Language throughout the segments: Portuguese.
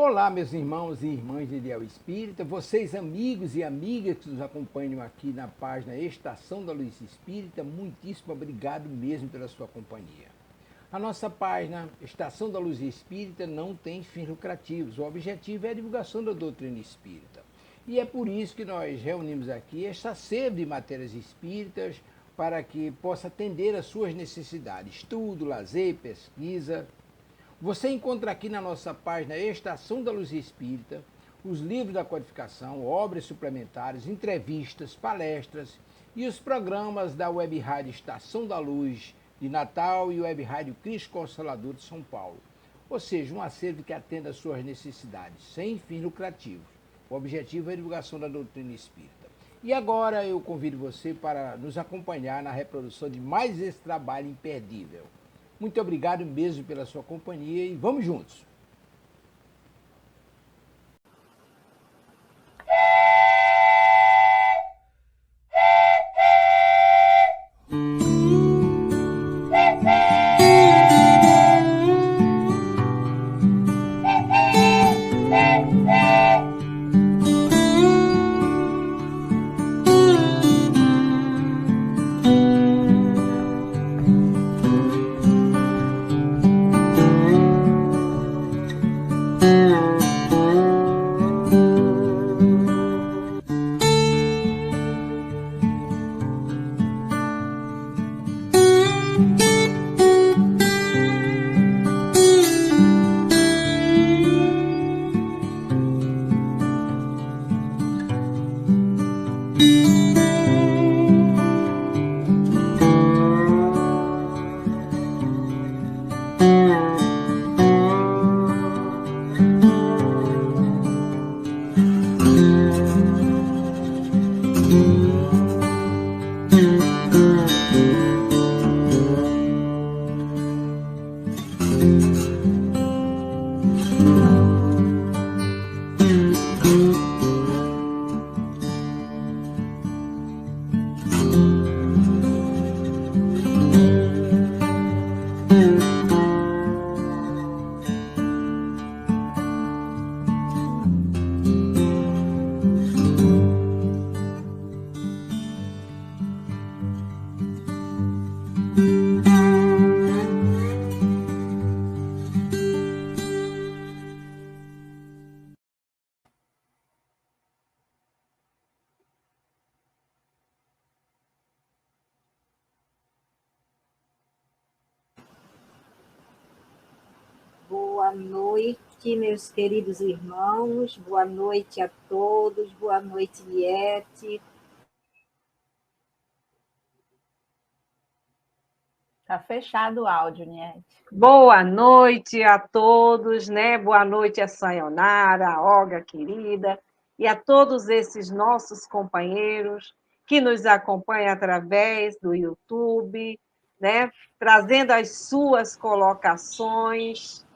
Olá, meus irmãos e irmãs de Ideal Espírita, vocês amigos e amigas que nos acompanham aqui na página Estação da Luz Espírita, muitíssimo obrigado mesmo pela sua companhia. A nossa página Estação da Luz Espírita não tem fins lucrativos, o objetivo é a divulgação da doutrina espírita. E é por isso que nós reunimos aqui esta sede de matérias espíritas para que possa atender às suas necessidades, estudo, lazer, pesquisa. Você encontra aqui na nossa página Estação da Luz Espírita os livros da codificação, obras suplementares, entrevistas, palestras e os programas da Web Rádio Estação da Luz de Natal e Web Rádio Cristo Consolador de São Paulo. Ou seja, um acervo que atenda às suas necessidades, sem fins lucrativos. O objetivo é a divulgação da doutrina espírita. E agora eu convido você para nos acompanhar na reprodução de mais esse trabalho imperdível. Muito obrigado mesmo pela sua companhia e vamos juntos! Boa noite, meus queridos irmãos. Boa noite a todos. Boa noite, Liete. Tá fechado o áudio, Niete. Boa noite a todos, né? Boa noite a Sayonara, a Olga querida, e a todos esses nossos companheiros que nos acompanham através do YouTube, né? Trazendo as suas colocações,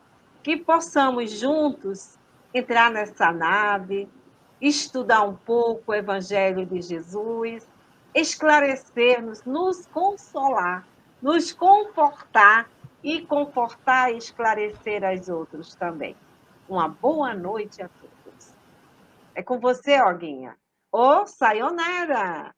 que possamos juntos entrar nessa nave, estudar um pouco o Evangelho de Jesus, esclarecer-nos, nos consolar, nos confortar e confortar e esclarecer as outros também. Uma boa noite a todos. É com você, Olguinha. Ô, sayonara!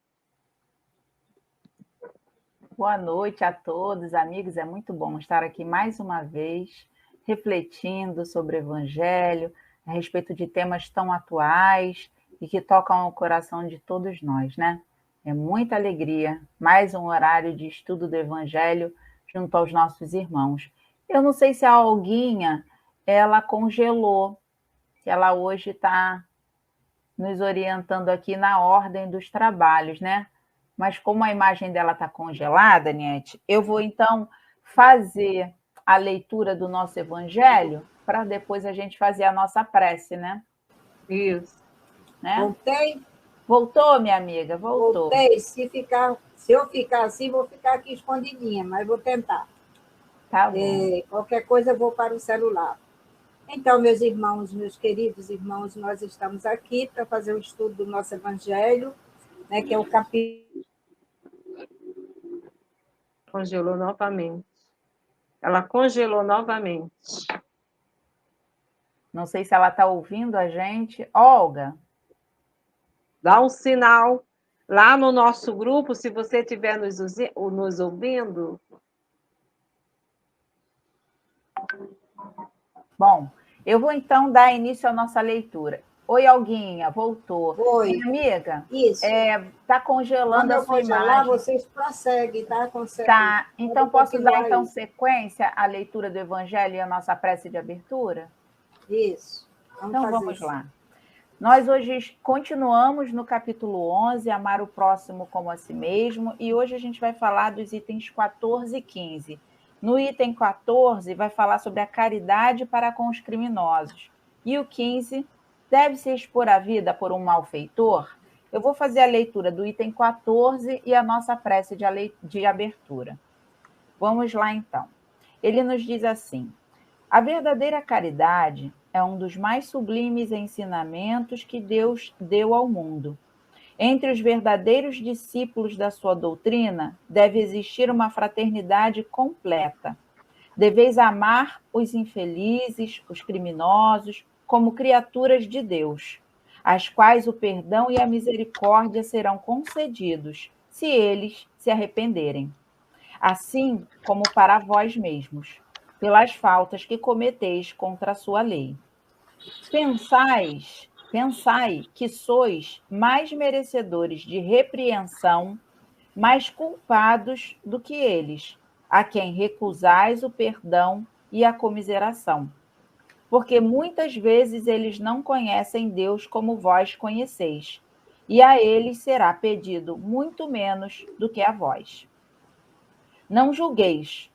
Boa noite a todos, amigos. É muito bom estar aqui mais uma vez, refletindo sobre o Evangelho, a respeito de temas tão atuais e que tocam o coração de todos nós, né? É muita alegria, mais um horário de estudo do Evangelho junto aos nossos irmãos. Eu não sei se a Olguinha, ela congelou, que ela hoje está nos orientando aqui na ordem dos trabalhos, né? Mas como a imagem dela está congelada, Niete, eu vou então fazer a leitura do nosso Evangelho para depois a gente fazer a nossa prece, né? Isso. Né? Voltei? Voltou, minha amiga? Voltou. Voltei. Se eu ficar assim, vou ficar aqui escondidinha, mas vou tentar. Tá bom. Qualquer coisa eu vou para o celular. Então, meus irmãos, meus queridos irmãos, nós estamos aqui para fazer o estudo do nosso Evangelho, né, que é o capítulo... Congelou novamente. Ela congelou novamente. Não sei se ela está ouvindo a gente. Olga. Dá um sinal lá no nosso grupo, se você estiver nos ouvindo. Bom, eu vou então dar início à nossa leitura. Oi, Alguinha, voltou. Oi. Minha amiga, Isso. Tá congelando a sua congelar, imagem. vocês prosseguem, tá? Tá, então posso dar então sequência à leitura do Evangelho e à nossa prece de abertura? Isso. Então vamos lá. Nós hoje continuamos no capítulo 11, Amar o Próximo como a Si Mesmo, e hoje a gente vai falar dos itens 14 e 15. No item 14, vai falar sobre a caridade para com os criminosos. E o 15, deve-se expor a vida por um malfeitor? Eu vou fazer a leitura do item 14 e a nossa prece de abertura. Vamos lá, então. Ele nos diz assim: a verdadeira caridade é um dos mais sublimes ensinamentos que Deus deu ao mundo. Entre os verdadeiros discípulos da sua doutrina, deve existir uma fraternidade completa. Deveis amar os infelizes, os criminosos, como criaturas de Deus, às quais o perdão e a misericórdia serão concedidos, se eles se arrependerem. Assim como para vós mesmos, pelas faltas que cometeis contra a sua lei. Pensai que sois mais merecedores de repreensão, mais culpados do que eles, a quem recusais o perdão e a comiseração. Porque muitas vezes eles não conhecem Deus como vós conheceis, e a eles será pedido muito menos do que a vós. Não julgueis,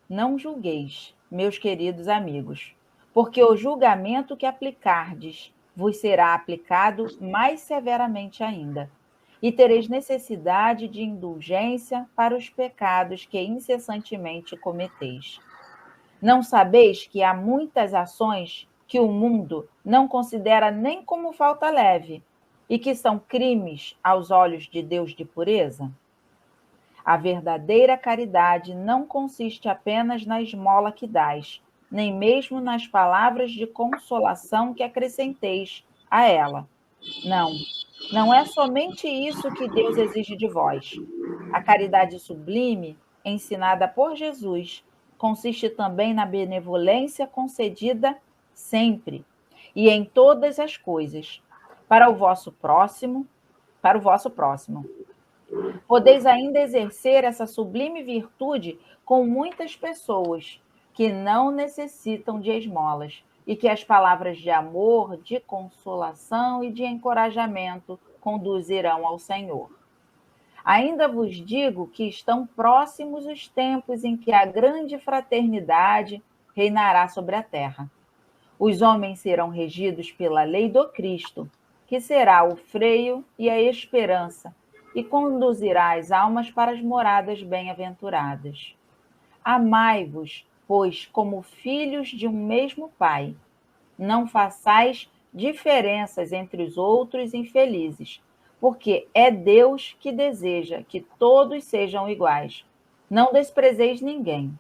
não julgueis, meus queridos amigos, porque o julgamento que aplicardes vos será aplicado mais severamente ainda, e tereis necessidade de indulgência para os pecados que incessantemente cometeis. Não sabeis que há muitas ações que o mundo não considera nem como falta leve, e que são crimes aos olhos de Deus de pureza? A verdadeira caridade não consiste apenas na esmola que dás, nem mesmo nas palavras de consolação que acrescenteis a ela. Não é somente isso que Deus exige de vós. A caridade sublime, ensinada por Jesus, consiste também na benevolência concedida sempre e em todas as coisas, para o vosso próximo. Podeis ainda exercer essa sublime virtude com muitas pessoas que não necessitam de esmolas e que as palavras de amor, de consolação e de encorajamento conduzirão ao Senhor. Ainda vos digo que estão próximos os tempos em que a grande fraternidade reinará sobre a terra. Os homens serão regidos pela lei do Cristo, que será o freio e a esperança, e conduzirá as almas para as moradas bem-aventuradas. Amai-vos, pois, como filhos de um mesmo Pai. Não façais diferenças entre os outros infelizes, porque é Deus que deseja que todos sejam iguais. Não desprezeis ninguém.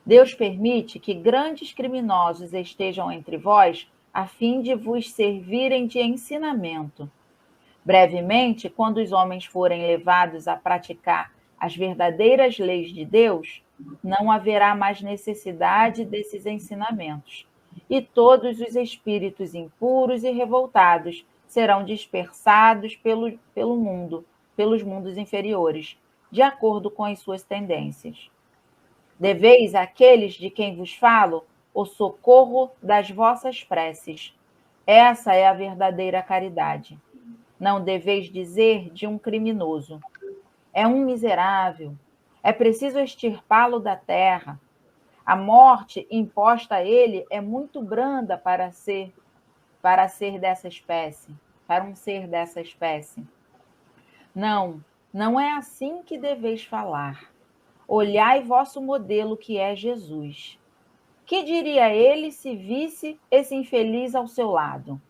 Deus permite que grandes criminosos estejam entre vós, a fim de vos servirem de ensinamento. Brevemente, quando os homens forem levados a praticar as verdadeiras leis de Deus, não haverá mais necessidade desses ensinamentos, e todos os espíritos impuros e revoltados serão dispersados pelo mundo, pelos mundos inferiores, de acordo com as suas tendências. Deveis àqueles de quem vos falo o socorro das vossas preces. Essa é a verdadeira caridade. Não deveis dizer de um criminoso: é um miserável, é preciso extirpá-lo da terra. A morte imposta a ele é muito branda para ser dessa espécie, para um ser dessa espécie. Não é assim que deveis falar. Olhai vosso modelo, que é Jesus. Que diria ele se visse esse infeliz ao seu lado?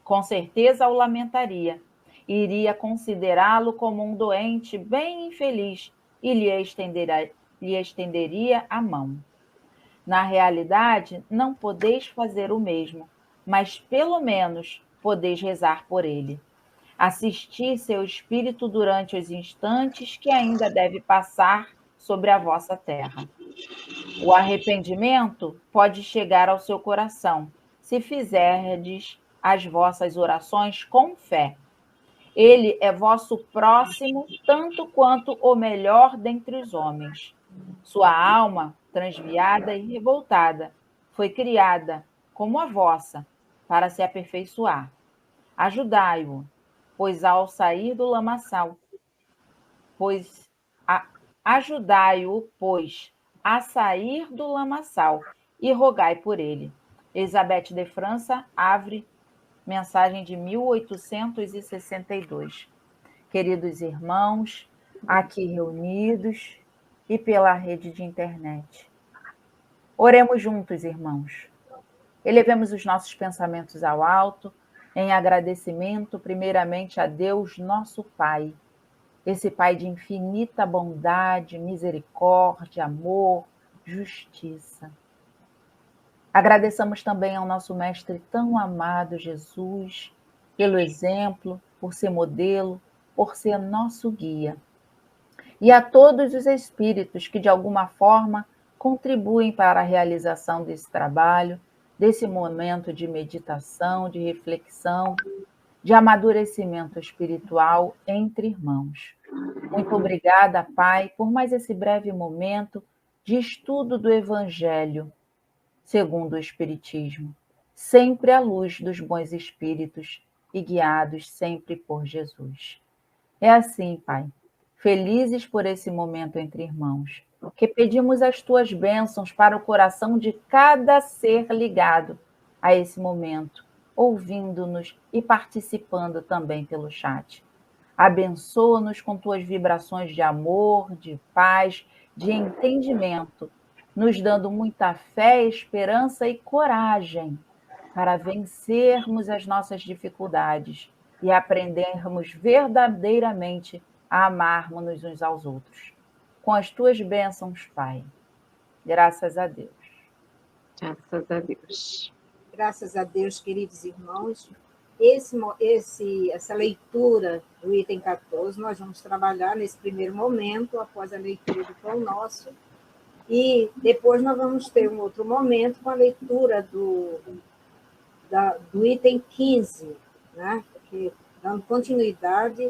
Com certeza o lamentaria. Iria considerá-lo como um doente bem infeliz e lhe estenderia a mão. Na realidade, não podeis fazer o mesmo, mas pelo menos podeis rezar por ele. Assistir seu espírito durante os instantes que ainda deve passar sobre a vossa terra. O arrependimento pode chegar ao seu coração, se fizerdes as vossas orações com fé. Ele é vosso próximo, tanto quanto o melhor dentre os homens. Sua alma, transviada e revoltada, foi criada, como a vossa, para se aperfeiçoar. Ajudai-o, pois ao sair do lamaçal, pois ajudai-o, pois, a sair do lamaçal, e rogai por ele. Elizabeth de França, Havre, mensagem de 1862. Queridos irmãos, aqui reunidos e pela rede de internet. Oremos juntos, irmãos. Elevemos os nossos pensamentos ao alto, em agradecimento, primeiramente, a Deus, nosso Pai, esse Pai de infinita bondade, misericórdia, amor, justiça. Agradeçamos também ao nosso Mestre tão amado, Jesus, pelo exemplo, por ser modelo, por ser nosso guia. E a todos os espíritos que, de alguma forma, contribuem para a realização desse trabalho, desse momento de meditação, de reflexão, de amadurecimento espiritual entre irmãos. Muito obrigada, Pai, por mais esse breve momento de estudo do Evangelho segundo o Espiritismo, sempre à luz dos bons espíritos e guiados sempre por Jesus. É assim, Pai, felizes por esse momento entre irmãos, que pedimos as tuas bênçãos para o coração de cada ser ligado a esse momento, ouvindo-nos e participando também pelo chat. Abençoa-nos com tuas vibrações de amor, de paz, de entendimento, nos dando muita fé, esperança e coragem para vencermos as nossas dificuldades e aprendermos verdadeiramente a amarmos uns aos outros. Com as tuas bênçãos, Pai. Graças a Deus. Graças a Deus. Graças a Deus, queridos irmãos. Essa leitura do item 14, nós vamos trabalhar nesse primeiro momento, após a leitura do Pão Nosso, e depois nós vamos ter um outro momento com a leitura do item 15, né? Porque, dando continuidade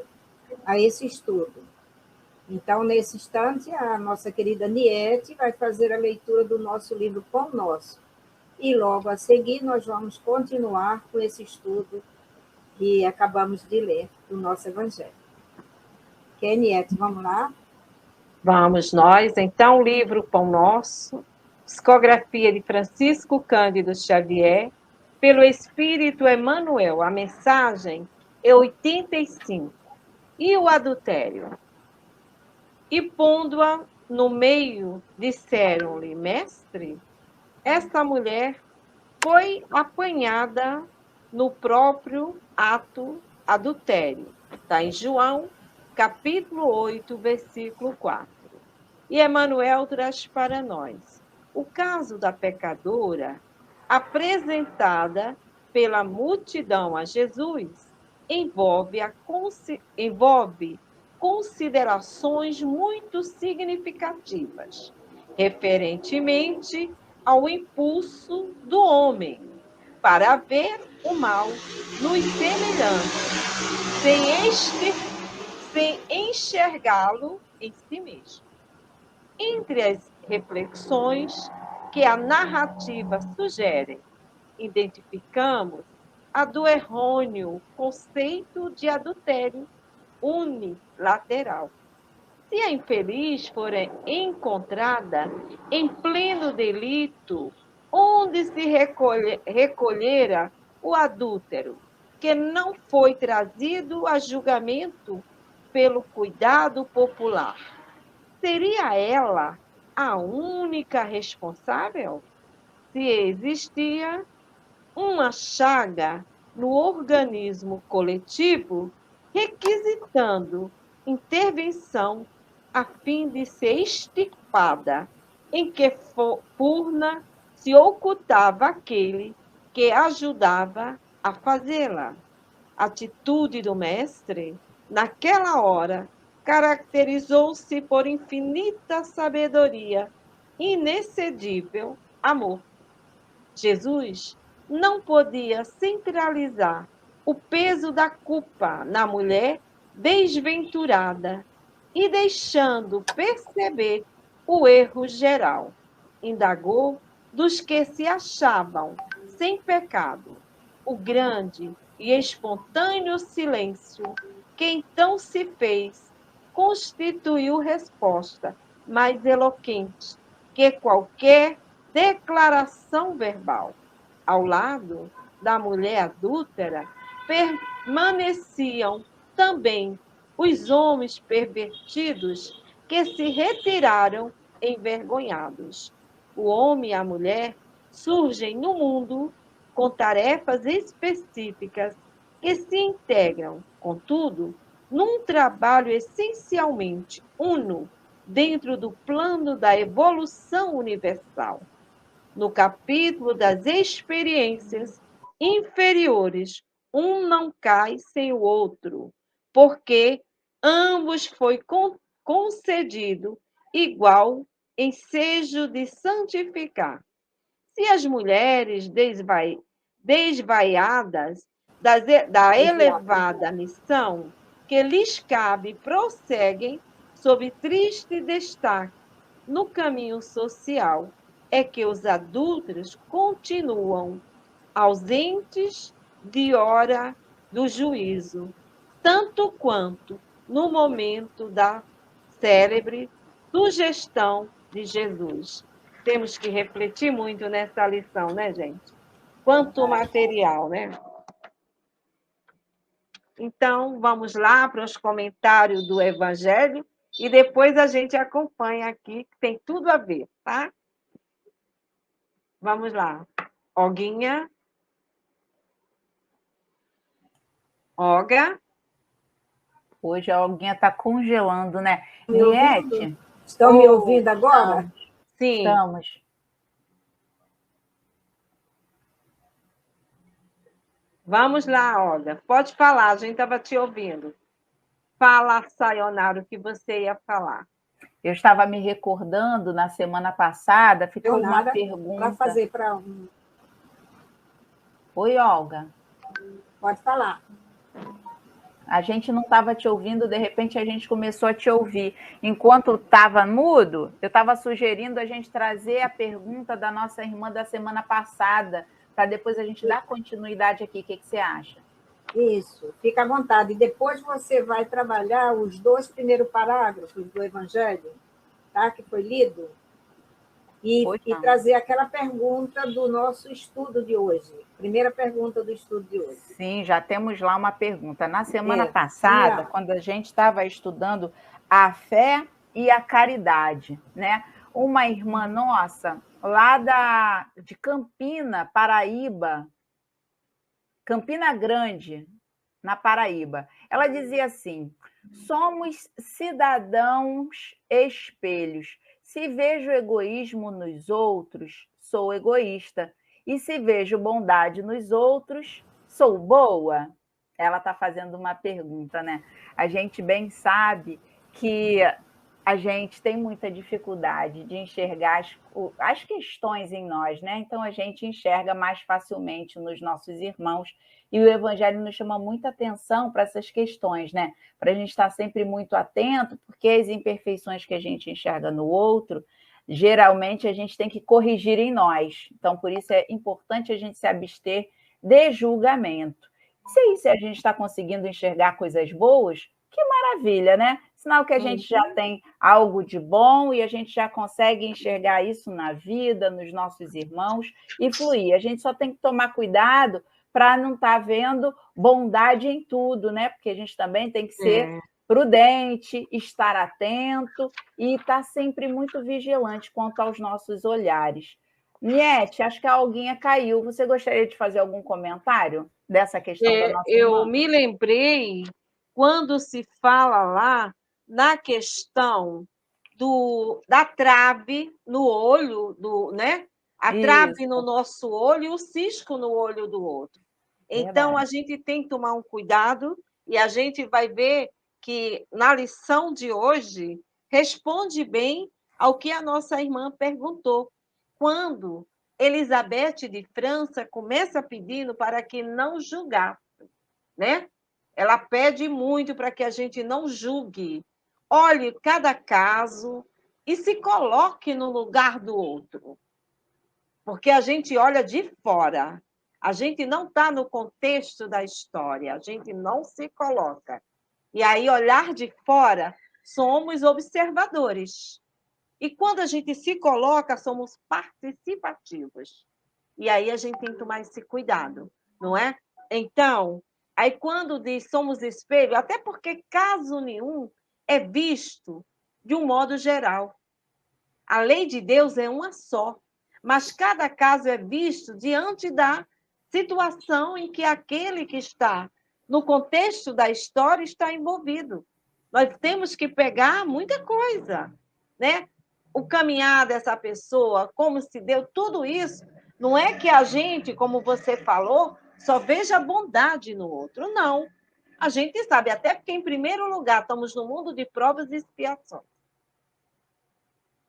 a esse estudo. Então, nesse instante, a nossa querida Niete vai fazer a leitura do nosso livro Pão Nosso. E logo a seguir, nós vamos continuar com esse estudo que acabamos de ler do nosso Evangelho. Ok, Niete, vamos lá? Vamos nós, então, o livro Pão Nosso, psicografia de Francisco Cândido Xavier, pelo Espírito Emmanuel, a mensagem é 85. E o adultério? E pondo-a no meio, disseram-lhe, mestre, esta mulher foi apanhada no próprio ato adultério. Está em João, capítulo 8, versículo 4. E Emmanuel traz para nós o caso da pecadora apresentada pela multidão a Jesus envolve considerações muito significativas, referentemente ao impulso do homem para ver o mal nos semelhantes, sem enxergá-lo em si mesmo. Entre as reflexões que a narrativa sugere, identificamos a do errôneo conceito de adultério unilateral. Se a infeliz for encontrada em pleno delito, onde se recolhera o adúltero, que não foi trazido a julgamento pelo cuidado popular, seria ela a única responsável? Se existia uma chaga no organismo coletivo, requisitando intervenção a fim de ser extirpada em que Furna se ocultava aquele que ajudava a fazê-la. A atitude do mestre, naquela hora, caracterizou-se por infinita sabedoria, inexcedível amor. Jesus não podia centralizar o peso da culpa na mulher desventurada e deixando perceber o erro geral. Indagou dos que se achavam sem pecado. O grande e espontâneo silêncio que então se fez constituiu resposta mais eloquente que qualquer declaração verbal. Ao lado da mulher adúltera permaneciam também os homens pervertidos que se retiraram envergonhados. O homem e a mulher surgem no mundo com tarefas específicas que se integram, contudo, num trabalho essencialmente uno dentro do plano da evolução universal. No capítulo das experiências inferiores, um não cai sem o outro, porque ambos foi concedido igual ensejo de santificar. Se as mulheres desvaiadas da elevada missão que lhes cabe prosseguem sob triste destaque no caminho social, é que os adúlteros continuam ausentes de hora do juízo, tanto quanto no momento da célebre sugestão de Jesus. Temos que refletir muito nessa lição, né, gente? Quanto material, né? Então, vamos lá para os comentários do Evangelho e depois a gente acompanha aqui, que tem tudo a ver, tá? Vamos lá. Olguinha. Olga. Hoje a Olguinha está congelando, né? Niete? Estão me ouvindo agora? Sim. Estamos. Vamos lá, Olga. Pode falar, a gente estava te ouvindo. Fala, Sayonara, o que você ia falar. Eu estava me recordando, na semana passada, ficou uma pergunta... Para fazer para... Oi, Olga. Pode falar. A gente não estava te ouvindo, de repente a gente começou a te ouvir. Enquanto estava mudo, eu estava sugerindo a gente trazer a pergunta da nossa irmã da semana passada, para depois a gente dar continuidade aqui. O que você acha? Isso, fica à vontade. E depois você vai trabalhar os 2 primeiros parágrafos do Evangelho, tá? Que foi lido, e trazer aquela pergunta do nosso estudo de hoje. Primeira pergunta do estudo de hoje. Sim, já temos lá uma pergunta. Na semana passada, quando a gente estava estudando a fé e a caridade, né? Uma irmã nossa, lá de Campina, Paraíba, Campina Grande, na Paraíba, ela dizia assim: somos cidadãos espelhos. Se vejo egoísmo nos outros, sou egoísta. E se vejo bondade nos outros, sou boa? Ela está fazendo uma pergunta, né? A gente bem sabe que a gente tem muita dificuldade de enxergar as questões em nós, né? Então, a gente enxerga mais facilmente nos nossos irmãos, e o Evangelho nos chama muita atenção para essas questões, né? Para a gente estar sempre muito atento, porque as imperfeições que a gente enxerga no outro, geralmente a gente tem que corrigir em nós. Então, por isso é importante a gente se abster de julgamento. Se a gente está conseguindo enxergar coisas boas, que maravilha, né? Sinal que a gente já tem algo de bom e a gente já consegue enxergar isso na vida, nos nossos irmãos e fluir. A gente só tem que tomar cuidado para não estar vendo bondade em tudo, né? Porque a gente também tem que ser prudente, estar atento e estar sempre muito vigilante quanto aos nossos olhares. Niete, acho que a Olguinha caiu. Você gostaria de fazer algum comentário dessa questão da nossa irmã? Eu me lembrei quando se fala lá na questão da trave no olho, né? A trave no nosso olho e o cisco no olho do outro. Então, a gente tem que tomar um cuidado e a gente vai ver que, na lição de hoje, responde bem ao que a nossa irmã perguntou. Quando Elizabeth de França começa pedindo para que não julgasse, né? Ela pede muito para que a gente não julgue. Olhe cada caso e se coloque no lugar do outro. Porque a gente olha de fora. A gente não está no contexto da história. A gente não se coloca. E aí, olhar de fora, somos observadores. E quando a gente se coloca, somos participativos. E aí a gente tem que tomar esse cuidado, não é? Então, aí quando diz somos espelho, até porque caso nenhum é visto de um modo geral. A lei de Deus é uma só, mas cada caso é visto diante da situação em que aquele que está no contexto da história está envolvido. Nós temos que pegar muita coisa, né? O caminhar dessa pessoa, como se deu, tudo isso. Não é que a gente, como você falou, só veja bondade no outro. Não. A gente sabe, até porque, em primeiro lugar, estamos no mundo de provas e expiações.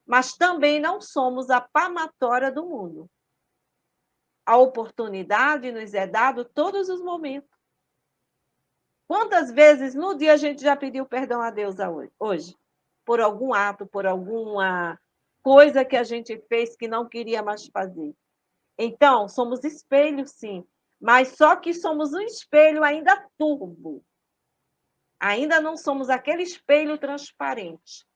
Mas também não somos a palmatória do mundo. A oportunidade nos é dada todos os momentos. Quantas vezes no dia a gente já pediu perdão a Deus hoje? Por algum ato, por alguma coisa que a gente fez que não queria mais fazer. Então, somos espelho, sim, mas só que somos um espelho ainda turvo. Ainda não somos aquele espelho transparente.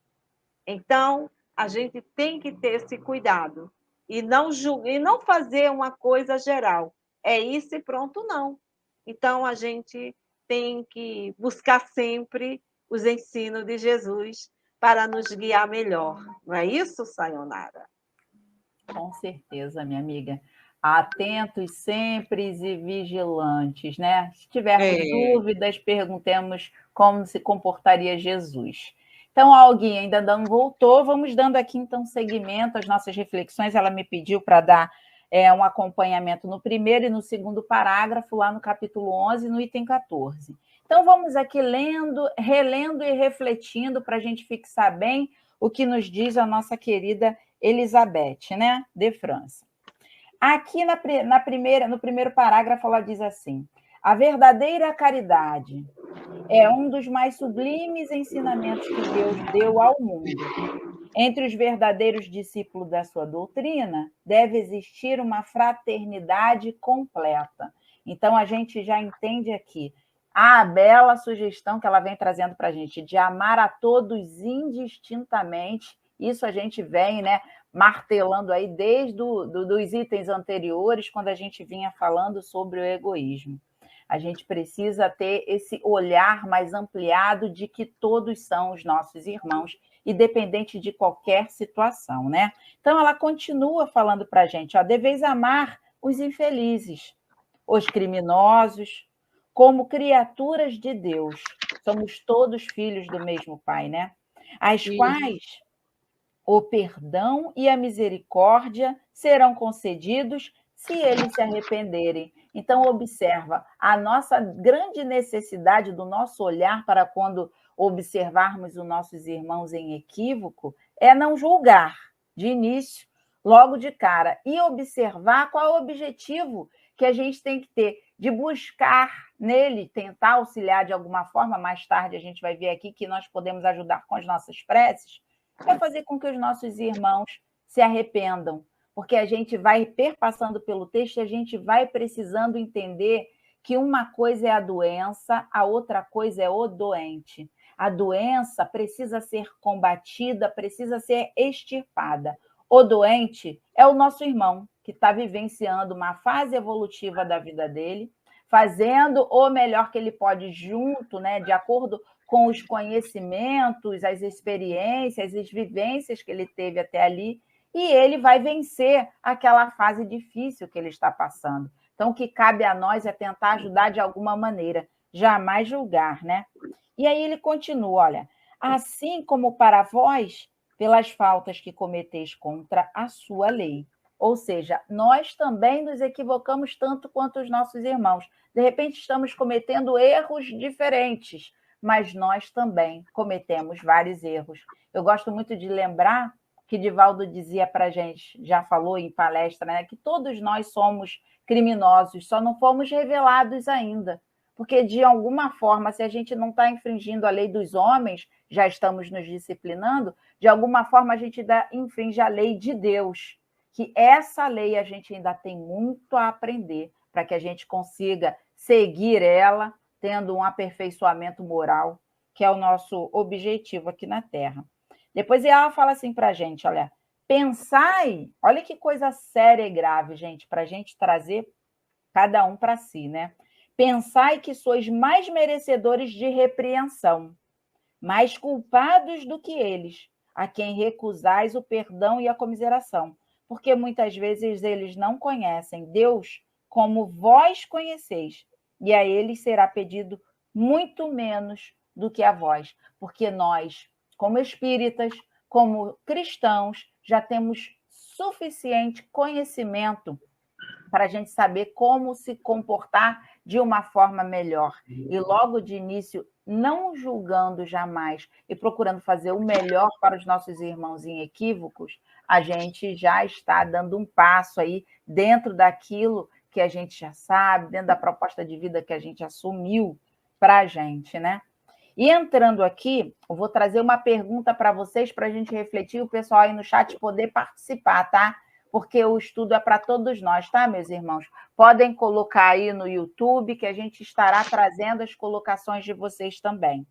Então, a gente tem que ter esse cuidado e não julgar, e não fazer uma coisa geral. É isso e pronto, não. Então, a gente tem que buscar sempre os ensinos de Jesus para nos guiar melhor. Não é isso, Sayonara? Com certeza, minha amiga. Atentos sempre e vigilantes, né? Se tivermos dúvidas, perguntemos como se comportaria Jesus. Então, a Olguinha ainda não voltou, vamos dando aqui, então, seguimento às nossas reflexões. Ela me pediu para dar um acompanhamento no primeiro e no segundo parágrafo, lá no capítulo 11, no item 14. Então, vamos aqui lendo, relendo e refletindo para a gente fixar bem o que nos diz a nossa querida Elizabeth, né, de França. Aqui no primeiro parágrafo, ela diz assim: a verdadeira caridade é um dos mais sublimes ensinamentos que Deus deu ao mundo. Entre os verdadeiros discípulos da sua doutrina, deve existir uma fraternidade completa. Então, a gente já entende aqui a bela sugestão que ela vem trazendo para a gente, de amar a todos indistintamente. Isso a gente vem, né, martelando aí desde os itens anteriores, quando a gente vinha falando sobre o egoísmo. A gente precisa ter esse olhar mais ampliado de que todos são os nossos irmãos, independente de qualquer situação, né? Então, ela continua falando para a gente, ó, deveis amar os infelizes, os criminosos, como criaturas de Deus. Somos todos filhos do mesmo Pai, né? As quais o perdão e a misericórdia serão concedidos se eles se arrependerem. Então, observa, a nossa grande necessidade do nosso olhar para quando observarmos os nossos irmãos em equívoco é não julgar de início, logo de cara, e observar qual é o objetivo que a gente tem que ter, de buscar nele, tentar auxiliar de alguma forma. Mais tarde a gente vai ver aqui que nós podemos ajudar com as nossas preces, é fazer com que os nossos irmãos se arrependam, porque a gente vai perpassando pelo texto e a gente vai precisando entender que uma coisa é a doença, a outra coisa é o doente. A doença precisa ser combatida, precisa ser extirpada. O doente é o nosso irmão, que está vivenciando uma fase evolutiva da vida dele, fazendo o melhor que ele pode junto, né, de acordo com os conhecimentos, as experiências, as vivências que ele teve até ali, e ele vai vencer aquela fase difícil que ele está passando. Então, o que cabe a nós é tentar ajudar de alguma maneira, jamais julgar, né? E aí ele continua, olha, assim como para vós, pelas faltas que cometeis contra a sua lei. Ou seja, nós também nos equivocamos tanto quanto os nossos irmãos. De repente, estamos cometendo erros diferentes, mas nós também cometemos vários erros. Eu gosto muito de lembrar que Divaldo dizia para a gente, já falou em palestra, né, que todos nós somos criminosos, só não fomos revelados ainda. Porque, de alguma forma, se a gente não está infringindo a lei dos homens, já estamos nos disciplinando, de alguma forma a gente infringe a lei de Deus, que essa lei a gente ainda tem muito a aprender para que a gente consiga seguir ela, tendo um aperfeiçoamento moral, que é o nosso objetivo aqui na Terra. Depois ela fala assim para a gente, olha, pensai, olha que coisa séria e grave, gente, para a gente trazer cada um para si, né? Pensai que sois mais merecedores de repreensão, mais culpados do que eles, a quem recusais o perdão e a comiseração, porque muitas vezes eles não conhecem Deus como vós conheceis, e a eles será pedido muito menos do que a vós, porque nós, como espíritas, como cristãos, já temos suficiente conhecimento para a gente saber como se comportar de uma forma melhor. E logo de início, não julgando jamais e procurando fazer o melhor para os nossos irmãos em equívocos, a gente já está dando um passo aí dentro daquilo que a gente já sabe, dentro da proposta de vida que a gente assumiu para a gente, né? E entrando aqui, eu vou trazer uma pergunta para vocês, para a gente refletir, o pessoal aí no chat poder participar, tá? Porque o estudo é para todos nós, tá, meus irmãos? Podem colocar aí no YouTube, que a gente estará trazendo as colocações de vocês também.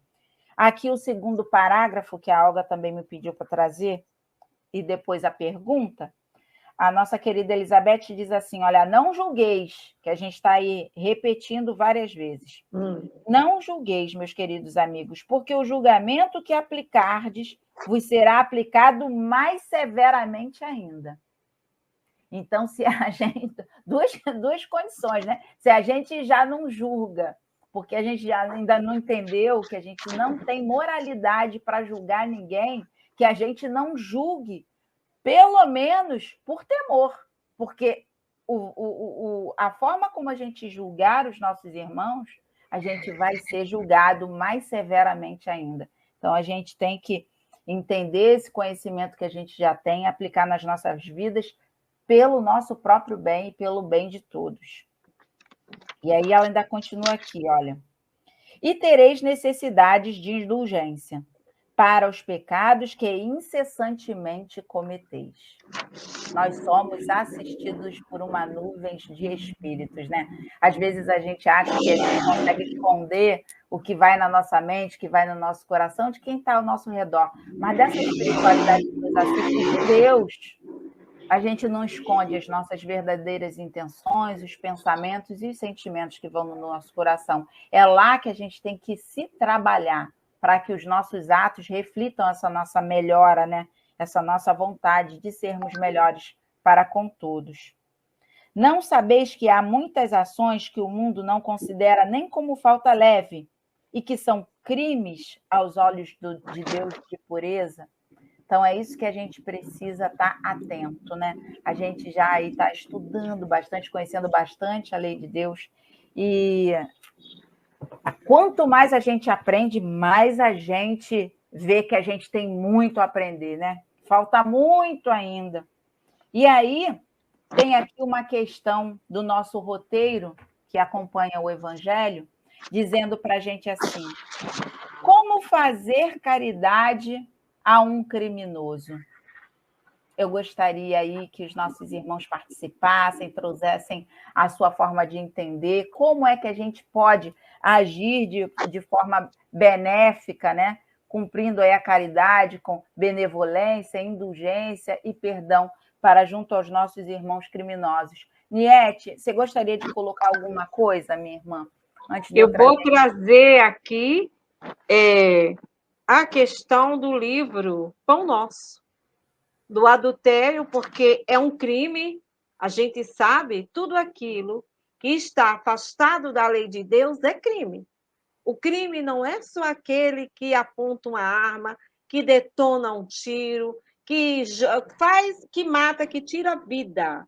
Aqui o segundo parágrafo, que a Olga também me pediu para trazer, e depois a pergunta, a nossa querida Elizabeth diz assim, olha, não julgueis, que a gente está aí repetindo várias vezes. Não julgueis, meus queridos amigos, porque o julgamento que aplicardes vos será aplicado mais severamente ainda. Então, se a gente... Duas condições, né? Se a gente já não julga, porque a gente já ainda não entendeu que a gente não tem moralidade para julgar ninguém, que a gente não julgue, pelo menos por temor, porque a forma como a gente julgar os nossos irmãos, a gente vai ser julgado mais severamente ainda. Então, a gente tem que entender esse conhecimento que a gente já tem, aplicar nas nossas vidas, pelo nosso próprio bem e pelo bem de todos. E aí ela ainda continua aqui, olha. E tereis necessidades de indulgência para os pecados que incessantemente cometeis. Nós somos assistidos por uma nuvem de espíritos, né? Às vezes a gente acha que a gente consegue esconder o que vai na nossa mente, o que vai no nosso coração, de quem está ao nosso redor. Mas dessa espiritualidade que nos assiste de Deus, a gente não esconde as nossas verdadeiras intenções, os pensamentos e os sentimentos que vão no nosso coração. É lá que a gente tem que se trabalhar para que os nossos atos reflitam essa nossa melhora, né? Essa nossa vontade de sermos melhores para com todos. Não sabeis que há muitas ações que o mundo não considera nem como falta leve e que são crimes aos olhos de Deus de pureza? Então, é isso que a gente precisa estar atento, né? A gente já está estudando bastante, conhecendo bastante a lei de Deus, e quanto mais a gente aprende, mais a gente vê que a gente tem muito a aprender, né? Falta muito ainda. E aí, tem aqui uma questão do nosso roteiro, que acompanha o Evangelho, dizendo para a gente assim, como fazer caridade a um criminoso? Eu gostaria aí que os nossos irmãos participassem, trouxessem a sua forma de entender, como é que a gente pode agir de forma benéfica, né? Cumprindo aí a caridade com benevolência, indulgência e perdão para junto aos nossos irmãos criminosos. Niete, você gostaria de colocar alguma coisa, minha irmã? Antes de eu vou trazer aqui a questão do livro Pão Nosso, do adultério, porque é um crime, a gente sabe, tudo aquilo que está afastado da lei de Deus é crime. O crime não é só aquele que aponta uma arma, que detona um tiro, que faz, que mata, que tira a vida.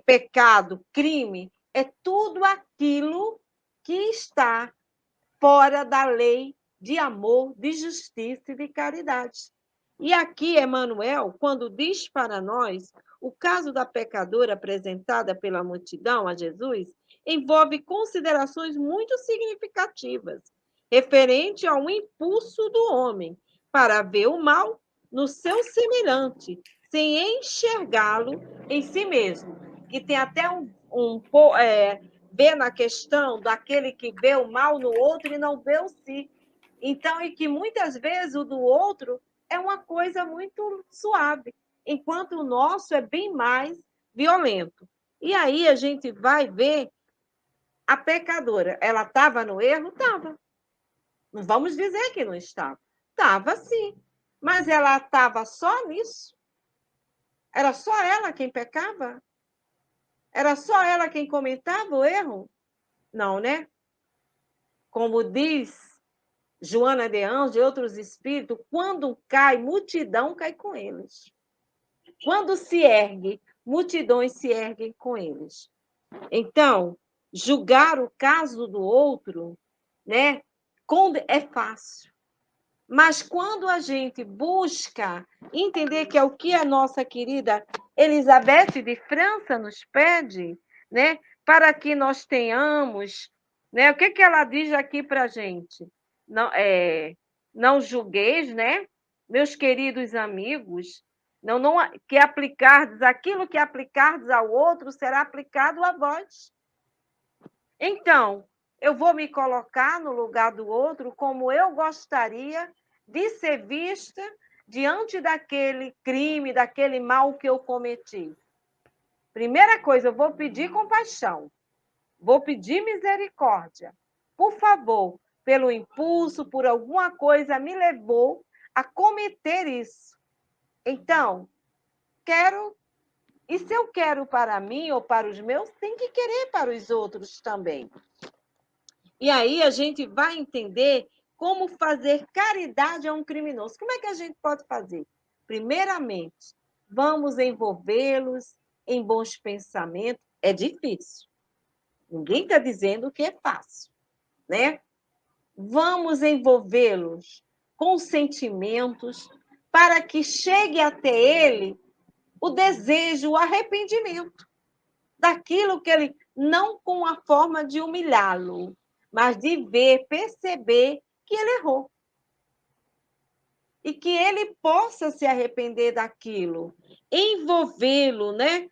Pecado, crime, é tudo aquilo que está fora da lei de amor, de justiça e de caridade. E aqui, Emmanuel, quando diz para nós, o caso da pecadora apresentada pela multidão a Jesus envolve considerações muito significativas, referente ao impulso do homem para ver o mal no seu semelhante, sem enxergá-lo em si mesmo. Que tem até vê na questão daquele que vê o mal no outro e não vê o si. Então, e que muitas vezes o do outro é uma coisa muito suave, enquanto o nosso é bem mais violento. E aí a gente vai ver a pecadora. Ela estava no erro? Estava. Não vamos dizer que não estava. Estava sim. Mas ela estava só nisso? Era só ela quem pecava? Era só ela quem cometava o erro? Não, né? Como diz Joana de Anjos e outros espíritos, quando cai, multidão cai com eles. Quando se ergue, multidões se erguem com eles. Então, julgar o caso do outro, né, é fácil. Mas quando a gente busca entender que é o que a nossa querida Elizabeth de França nos pede, né, para que nós tenhamos, né, o que ela diz aqui para a gente? Não julgueis, né, meus queridos amigos, não que aplicardes aquilo que aplicardes ao outro será aplicado a vós. Então, eu vou me colocar no lugar do outro como eu gostaria de ser vista diante daquele crime, daquele mal que eu cometi. Primeira coisa, eu vou pedir compaixão, vou pedir misericórdia. Por favor, pelo impulso, por alguma coisa me levou a cometer isso. Então, quero. E se eu quero para mim ou para os meus, tem que querer para os outros também. E aí a gente vai entender como fazer caridade a um criminoso. Como é que a gente pode fazer? Primeiramente, vamos envolvê-los em bons pensamentos. É difícil. Ninguém está dizendo que é fácil, né? Vamos envolvê-los com sentimentos para que chegue até ele o desejo, o arrependimento daquilo que ele... Não com a forma de humilhá-lo, mas de ver, perceber que ele errou. E que ele possa se arrepender daquilo. Envolvê-lo, né?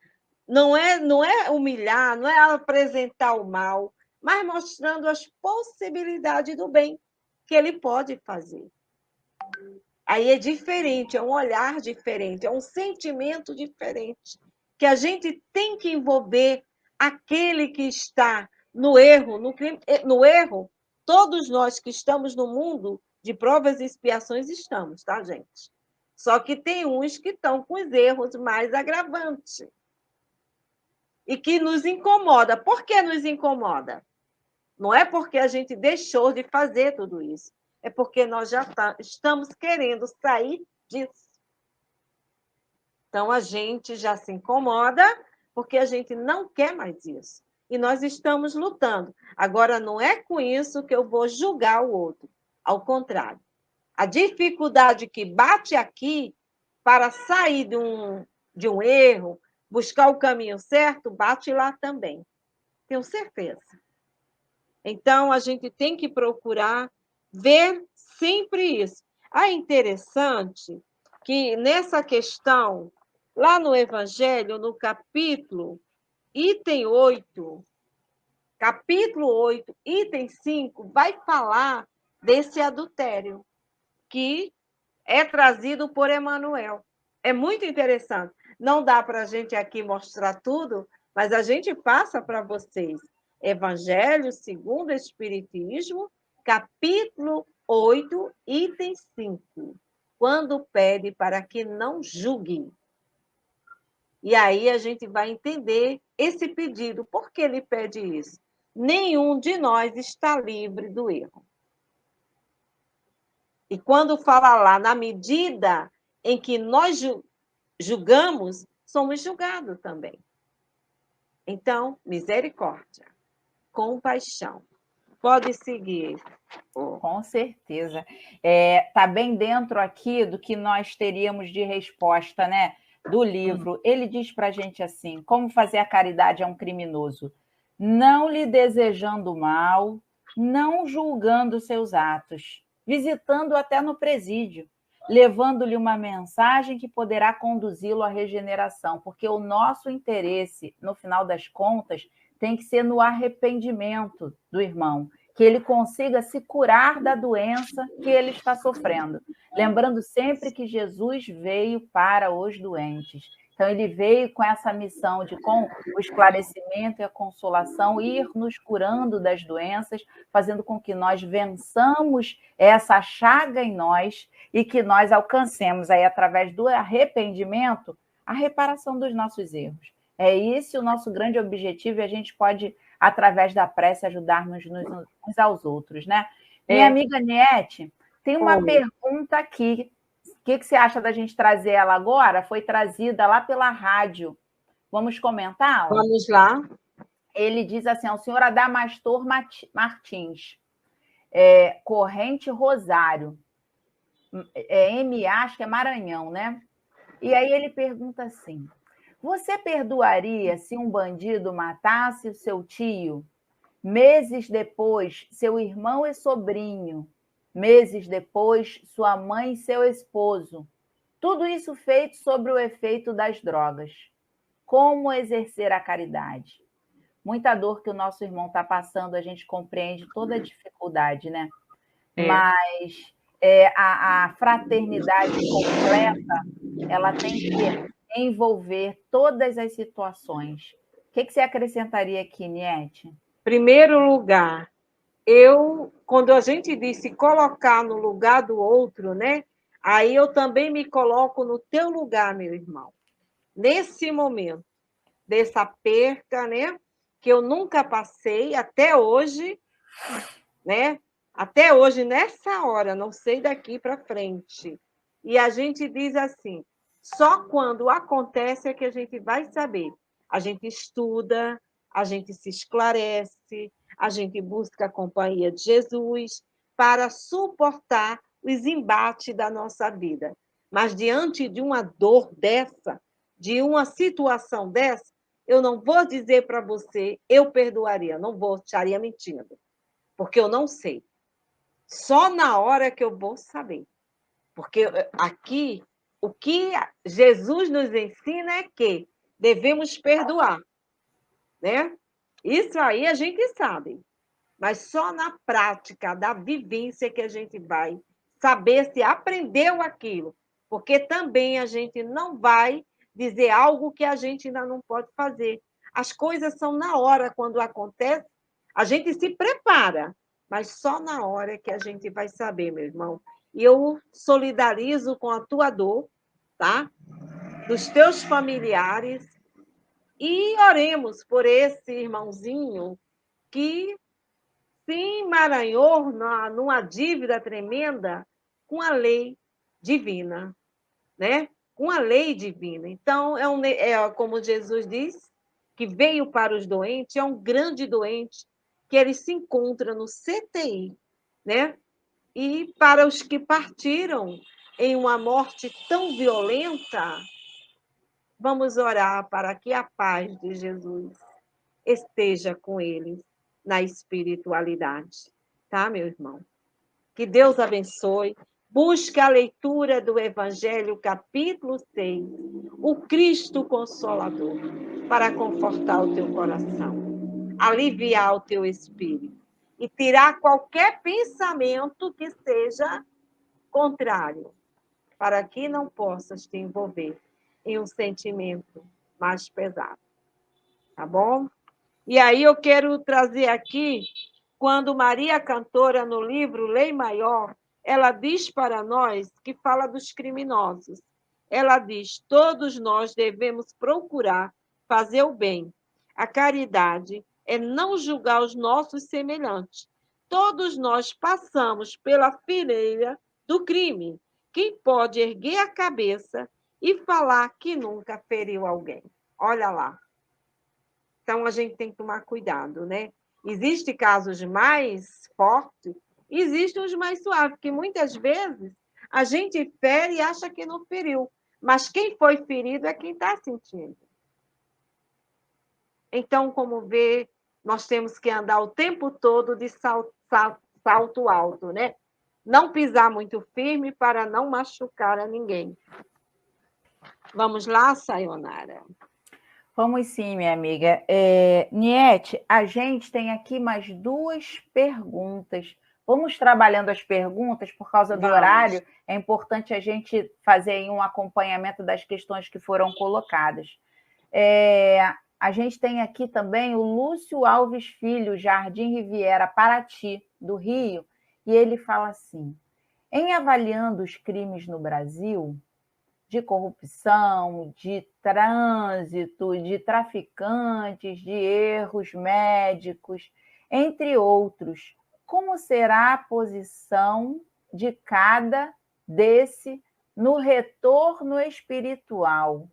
Não é humilhar, não é apresentar o mal, mas mostrando as possibilidades do bem que ele pode fazer. Aí é diferente, é um olhar diferente, é um sentimento diferente, que a gente tem que envolver aquele que está no erro, no crime, no erro. Todos nós que estamos no mundo de provas e expiações estamos, tá, gente? Só que tem uns que estão com os erros mais agravantes e que nos incomoda. Por que nos incomoda? Não é porque a gente deixou de fazer tudo isso, é porque nós já estamos querendo sair disso. Então, a gente já se incomoda porque a gente não quer mais isso. E nós estamos lutando. Agora, não é com isso que eu vou julgar o outro. Ao contrário. A dificuldade que bate aqui para sair de um erro, buscar o caminho certo, bate lá também. Tenho certeza. Então, a gente tem que procurar ver sempre isso. É interessante que nessa questão, lá no Evangelho, no item 8, capítulo 8, item 5, vai falar desse adultério, que é trazido por Emmanuel. É muito interessante. Não dá para a gente aqui mostrar tudo, mas a gente passa para vocês. Evangelho segundo o Espiritismo, capítulo 8, item 5. Quando pede para que não julgue. E aí a gente vai entender esse pedido. Por que ele pede isso? Nenhum de nós está livre do erro. E quando fala lá, na medida em que nós julgamos, somos julgados também. Então, misericórdia, compaixão. Pode seguir. Com certeza. Tá bem dentro aqui do que nós teríamos de resposta, né? Do livro. Ele diz para a gente assim: como fazer a caridade a um criminoso? Não lhe desejando mal, não julgando seus atos, visitando até no presídio, levando-lhe uma mensagem que poderá conduzi-lo à regeneração, porque o nosso interesse, no final das contas, tem que ser no arrependimento do irmão, que ele consiga se curar da doença que ele está sofrendo. Lembrando sempre que Jesus veio para os doentes. Então, ele veio com essa missão de, com o esclarecimento e a consolação, ir nos curando das doenças, fazendo com que nós vençamos essa chaga em nós e que nós alcancemos, aí, através do arrependimento, a reparação dos nossos erros. É esse o nosso grande objetivo e a gente pode, através da prece, ajudar-nos uns aos outros, né? Minha amiga Niete, tem uma pergunta aqui. O que você acha da gente trazer ela agora? Foi trazida lá pela rádio. Vamos comentá-la? Vamos lá. Ele diz assim, ao senhor Adamastor Martins, Corrente Rosário, acho que é Maranhão, né? E aí ele pergunta assim, você perdoaria se um bandido matasse o seu tio? Meses depois, seu irmão e sobrinho. Meses depois, sua mãe e seu esposo. Tudo isso feito sob o efeito das drogas. Como exercer a caridade? Muita dor que o nosso irmão está passando, a gente compreende toda a dificuldade, né? Mas a fraternidade completa, ela tem que envolver todas as situações. O que você acrescentaria aqui, Niete? Primeiro lugar, quando a gente diz se colocar no lugar do outro, né? Aí eu também me coloco no teu lugar, meu irmão. Nesse momento, dessa perca, né? Que eu nunca passei até hoje, né? Até hoje, nessa hora, não sei daqui para frente. E a gente diz assim, só quando acontece é que a gente vai saber. A gente estuda, a gente se esclarece, a gente busca a companhia de Jesus para suportar os embates da nossa vida. Mas diante de uma dor dessa, de uma situação dessa, eu não vou dizer para você, eu perdoaria, não vou, estaria mentindo, porque eu não sei. Só na hora que eu vou saber. Porque aqui, o que Jesus nos ensina é que devemos perdoar, né? Isso aí a gente sabe, mas só na prática da vivência que a gente vai saber se aprendeu aquilo, porque também a gente não vai dizer algo que a gente ainda não pode fazer. As coisas são na hora, quando acontece, a gente se prepara, mas só na hora que a gente vai saber, meu irmão. E eu solidarizo com a tua dor, tá? Dos teus familiares, e oremos por esse irmãozinho que se emaranhou numa dívida tremenda com a lei divina, né? Com a lei divina. Então, como Jesus diz, que veio para os doentes, é um grande doente, que ele se encontra no CTI, né? E para os que partiram em uma morte tão violenta, vamos orar para que a paz de Jesus esteja com eles na espiritualidade. Tá, meu irmão? Que Deus abençoe. Busque a leitura do Evangelho, capítulo 6, o Cristo Consolador, para confortar o teu coração, aliviar o teu espírito e tirar qualquer pensamento que seja contrário, para que não possas te envolver em um sentimento mais pesado. Tá bom? E aí eu quero trazer aqui, quando Maria Cantora, no livro Lei Maior, ela diz para nós que fala dos criminosos. Ela diz, todos nós devemos procurar fazer o bem. A caridade é não julgar os nossos semelhantes. Todos nós passamos pela fileira do crime. Quem pode erguer a cabeça e falar que nunca feriu alguém? Olha lá. Então, a gente tem que tomar cuidado, né? Existem casos mais fortes, existem os mais suaves, porque muitas vezes a gente fere e acha que não feriu, mas quem foi ferido é quem está sentindo. Então, como vê, nós temos que andar o tempo todo de salto alto, né? Não pisar muito firme para não machucar a ninguém. Vamos lá, Sayonara? Vamos sim, minha amiga. Niete, a gente tem aqui mais 2 perguntas. Vamos trabalhando as perguntas por causa do horário. É importante a gente fazer aí um acompanhamento das questões que foram colocadas. A gente tem aqui também o Lúcio Alves Filho, Jardim Riviera, Paraty, do Rio, e ele fala assim: em avaliando os crimes no Brasil, de corrupção, de trânsito, de traficantes, de erros médicos, entre outros, como será a posição de cada desse no retorno espiritual?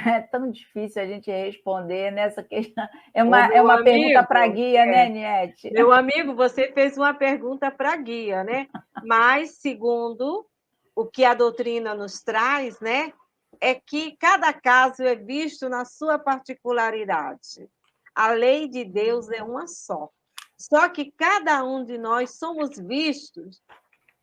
É tão difícil a gente responder nessa questão. É uma pergunta para guia, né, Niete? Meu amigo, você fez uma pergunta para guia, né? Mas, segundo o que a doutrina nos traz, né, é que cada caso é visto na sua particularidade. A lei de Deus é uma só. Só que cada um de nós somos vistos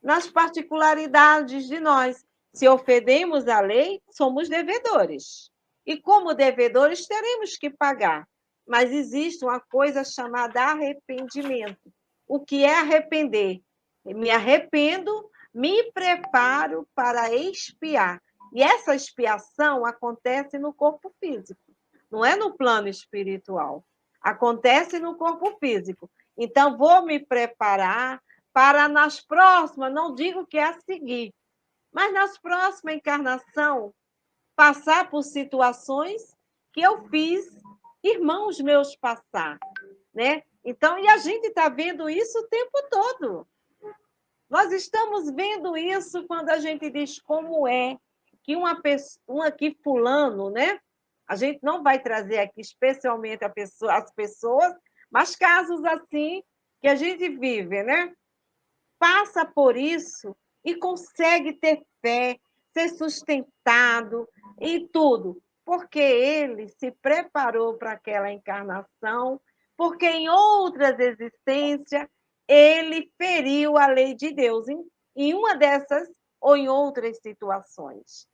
nas particularidades de nós. Se ofendemos a lei, somos devedores. E como devedores, teremos que pagar. Mas existe uma coisa chamada arrependimento. O que é arrepender? Me arrependo, me preparo para expiar. E essa expiação acontece no corpo físico, não é no plano espiritual. Acontece no corpo físico. Então, vou me preparar para nas próximas, não digo que é a seguir, mas nas próximas encarnações, passar por situações que eu fiz irmãos meus passar, né? Então, e a gente está vendo isso o tempo todo. Nós estamos vendo isso quando a gente diz como é que que fulano, né? A gente não vai trazer aqui especialmente as pessoas, mas casos assim que a gente vive, né? Passa por isso e consegue ter fé, ser sustentado e tudo, porque ele se preparou para aquela encarnação, porque em outras existências ele feriu a lei de Deus, em uma dessas ou em outras situações.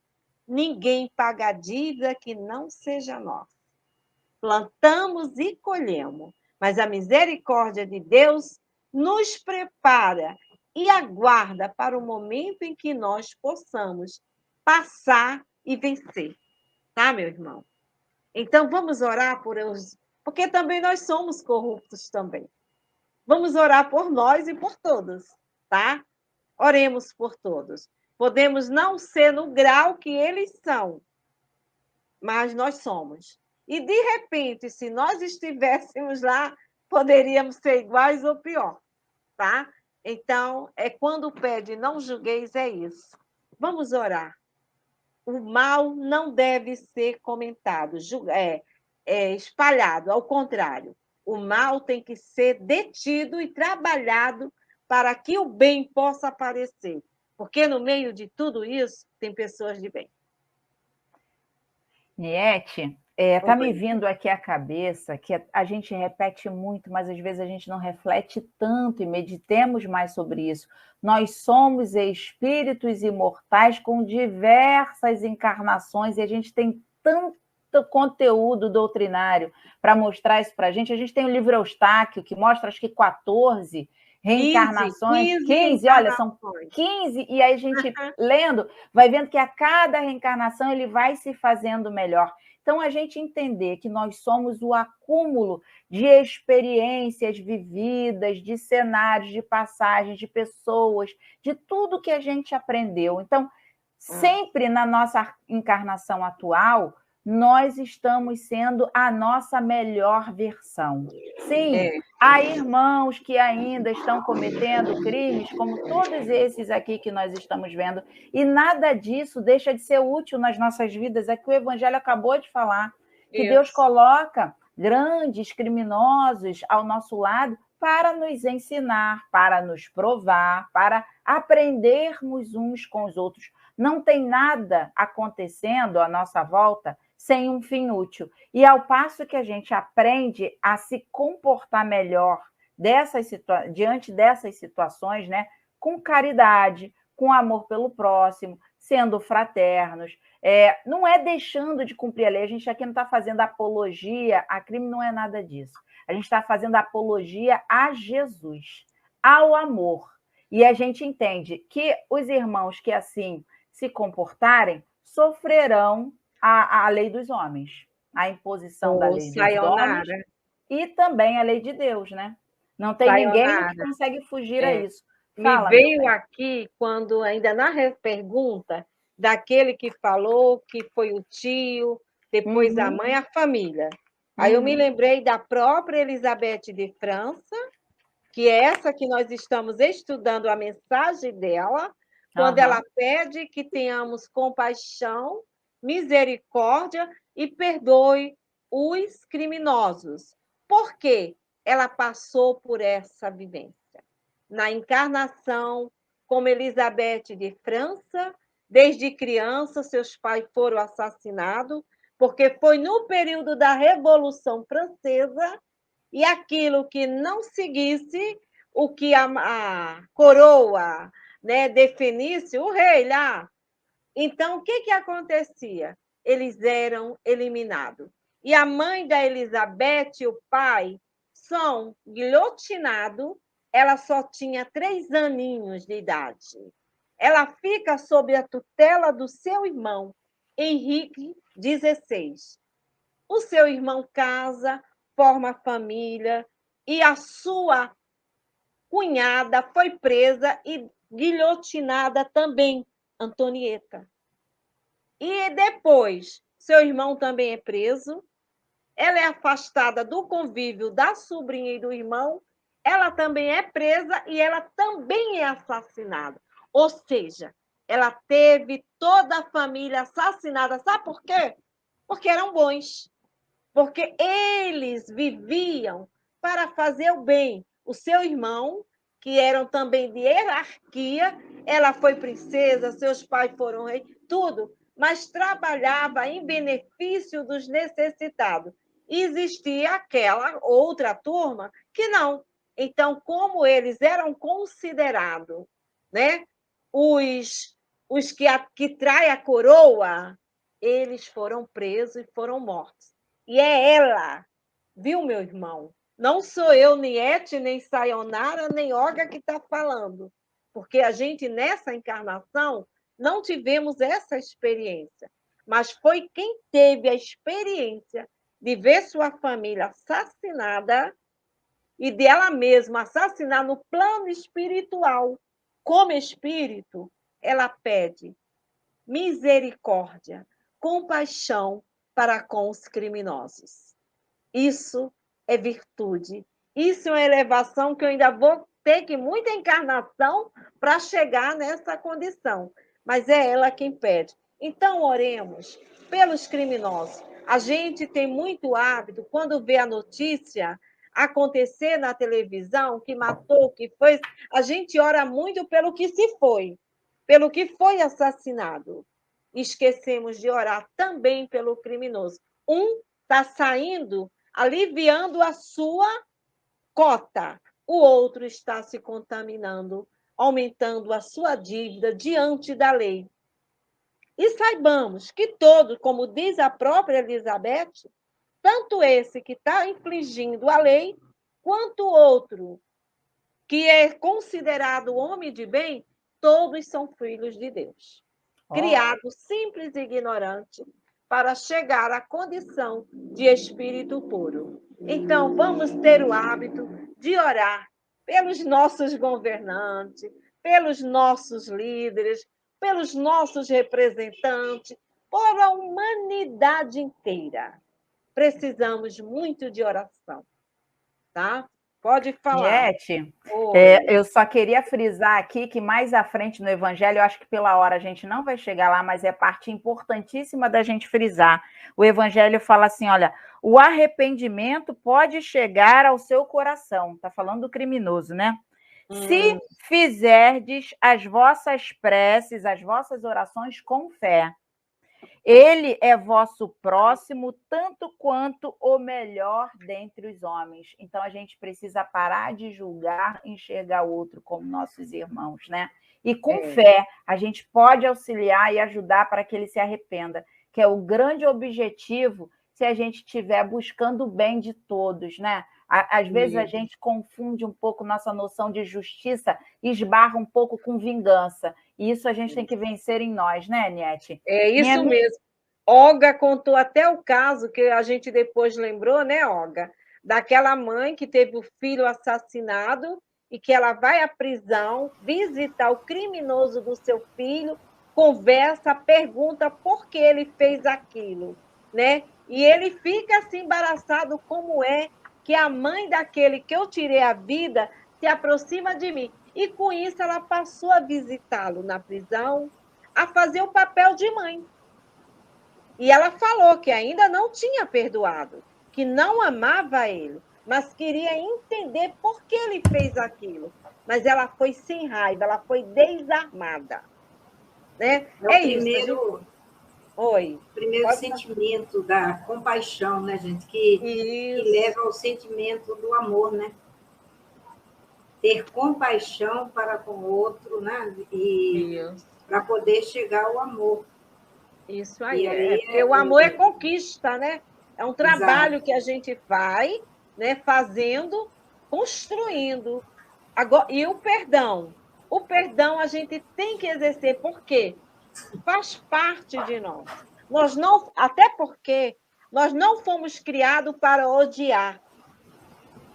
Ninguém paga a dívida que não seja nossa. Plantamos e colhemos, mas a misericórdia de Deus nos prepara e aguarda para o momento em que nós possamos passar e vencer. Tá, meu irmão? Então, vamos orar por eles, porque também nós somos corruptos também. Vamos orar por nós e por todos, tá? Oremos por todos. Podemos não ser no grau que eles são, mas nós somos. E, de repente, se nós estivéssemos lá, poderíamos ser iguais ou pior, tá? Então, quando pede não julgueis, é isso. Vamos orar. O mal não deve ser comentado, espalhado, ao contrário. O mal tem que ser detido e trabalhado para que o bem possa aparecer. Porque no meio de tudo isso, tem pessoas de bem. Niete, está me vindo aqui à cabeça que a gente repete muito, mas às vezes a gente não reflete tanto e meditemos mais sobre isso. Nós somos espíritos imortais com diversas encarnações e a gente tem tanto conteúdo doutrinário para mostrar isso para a gente. A gente tem o livro Eustáquio, que mostra acho que 14 reencarnações, 15, olha, são 15, e aí a gente lendo, vai vendo que a cada reencarnação ele vai se fazendo melhor. Então, a gente entender que nós somos o acúmulo de experiências vividas, de cenários, de passagens, de pessoas, de tudo que a gente aprendeu. Então, sempre na nossa encarnação atual, nós estamos sendo a nossa melhor versão. Sim, É. há irmãos que ainda estão cometendo crimes, como todos esses aqui que nós estamos vendo, e nada disso deixa de ser útil nas nossas vidas. É que o Evangelho acabou de falar, que Isso. Deus coloca grandes criminosos ao nosso lado para nos ensinar, para nos provar, para aprendermos uns com os outros. Não tem nada acontecendo à nossa volta sem um fim útil. E ao passo que a gente aprende a se comportar melhor diante dessas situações, né, com caridade, com amor pelo próximo, sendo fraternos, não é deixando de cumprir a lei. A gente aqui não está fazendo apologia a crime, não é nada disso. A gente está fazendo apologia a Jesus, ao amor. E a gente entende que os irmãos que assim se comportarem sofrerão a lei dos homens, a imposição da lei dos homens Sayonara. e também a lei de Deus, né? Não tem ninguém que Sayonara. consegue fugir a isso. Me Fala, veio meu bem. aqui, quando ainda na pergunta, daquele que falou que foi o tio, depois a mãe, a família. Aí eu me lembrei da própria Elizabeth de França, que é essa que nós estamos estudando a mensagem dela, quando ela pede que tenhamos compaixão, misericórdia e perdoe os criminosos. Por quê? Ela passou por essa vivência. Na encarnação, como Elizabeth de França, desde criança, seus pais foram assassinados, porque foi no período da Revolução Francesa, e aquilo que não seguisse o que a coroa, né, definisse, o rei lá. Então, o que acontecia? Eles eram eliminados. E a mãe da Elizabeth e o pai são guilhotinados. Ela só tinha 3 aninhos de idade. Ela fica sob a tutela do seu irmão, Henrique XVI. O seu irmão casa, forma família, e a sua cunhada foi presa e guilhotinada também, Antonieta. E depois, seu irmão também é preso, ela é afastada do convívio da sobrinha e do irmão, ela também é presa e ela também é assassinada. Ou seja, ela teve toda a família assassinada. Sabe por quê? Porque eram bons. Porque eles viviam para fazer o bem. O seu irmão, que eram também de hierarquia, ela foi princesa, seus pais foram reis, tudo, mas trabalhava em benefício dos necessitados. E existia aquela outra turma que não. Então, como eles eram considerados, né, os que traem a coroa, eles foram presos e foram mortos. E é ela, viu, meu irmão? Não sou eu, Niete, nem Sayonara, nem Olga que está falando. Porque a gente, nessa encarnação, não tivemos essa experiência. Mas foi quem teve a experiência de ver sua família assassinada e dela mesma assassinar no plano espiritual. Como espírito, ela pede misericórdia, compaixão para com os criminosos. Isso é virtude. Isso é uma elevação que eu ainda vou ter que muita encarnação para chegar nessa condição. Mas é ela quem pede. Então, oremos pelos criminosos. A gente tem muito hábito, quando vê a notícia acontecer na televisão, que matou, que foi, a gente ora muito pelo que se foi, pelo que foi assassinado. Esquecemos de orar também pelo criminoso. Um está saindo, aliviando a sua cota. O outro está se contaminando, aumentando a sua dívida diante da lei. E saibamos que todos, como diz a própria Elizabeth, tanto esse que está infringindo a lei, quanto o outro que é considerado homem de bem, todos são filhos de Deus. Criado simples e ignorante para chegar à condição de espírito puro. Então, vamos ter o hábito de orar pelos nossos governantes, pelos nossos líderes, pelos nossos representantes, por a humanidade inteira. Precisamos muito de oração, tá? Pode falar. Niete, Oi. eu só queria frisar aqui que mais à frente no Evangelho, eu acho que pela hora a gente não vai chegar lá, mas é parte importantíssima da gente frisar. O Evangelho fala assim, olha, o arrependimento pode chegar ao seu coração. Está falando do criminoso, né? Se fizerdes as vossas preces, as vossas orações com fé, ele é vosso próximo, tanto quanto o melhor dentre os homens. Então, a gente precisa parar de julgar, enxergar o outro como nossos irmãos, né? E com fé, a gente pode auxiliar e ajudar para que ele se arrependa, que é o grande objetivo se a gente estiver buscando o bem de todos, né? Às vezes a gente confunde um pouco nossa noção de justiça, esbarra um pouco com vingança. E isso a gente tem que vencer em nós, né, Niete? É isso mesmo. Olga contou até o caso que a gente depois lembrou, né, Olga? Daquela mãe que teve o filho assassinado e que ela vai à prisão visitar o criminoso do seu filho, conversa, pergunta por que ele fez aquilo, né? E ele fica assim embaraçado como é que a mãe daquele que eu tirei a vida se aproxima de mim. E com isso ela passou a visitá-lo na prisão, a fazer o papel de mãe. E ela falou que ainda não tinha perdoado, que não amava ele, mas queria entender por que ele fez aquilo. Mas ela foi sem raiva, ela foi desarmada. Né? É isso. Oi. O primeiro sentimento da compaixão, né, gente? Que leva ao sentimento do amor, né? Ter compaixão para com o outro, né? E para poder chegar ao amor. Isso aí, porque o amor é conquista, né? É um trabalho que a gente vai, né, fazendo, construindo. Agora, e o perdão a gente tem que exercer, por quê? Faz parte de nós. Até porque nós não fomos criados para odiar.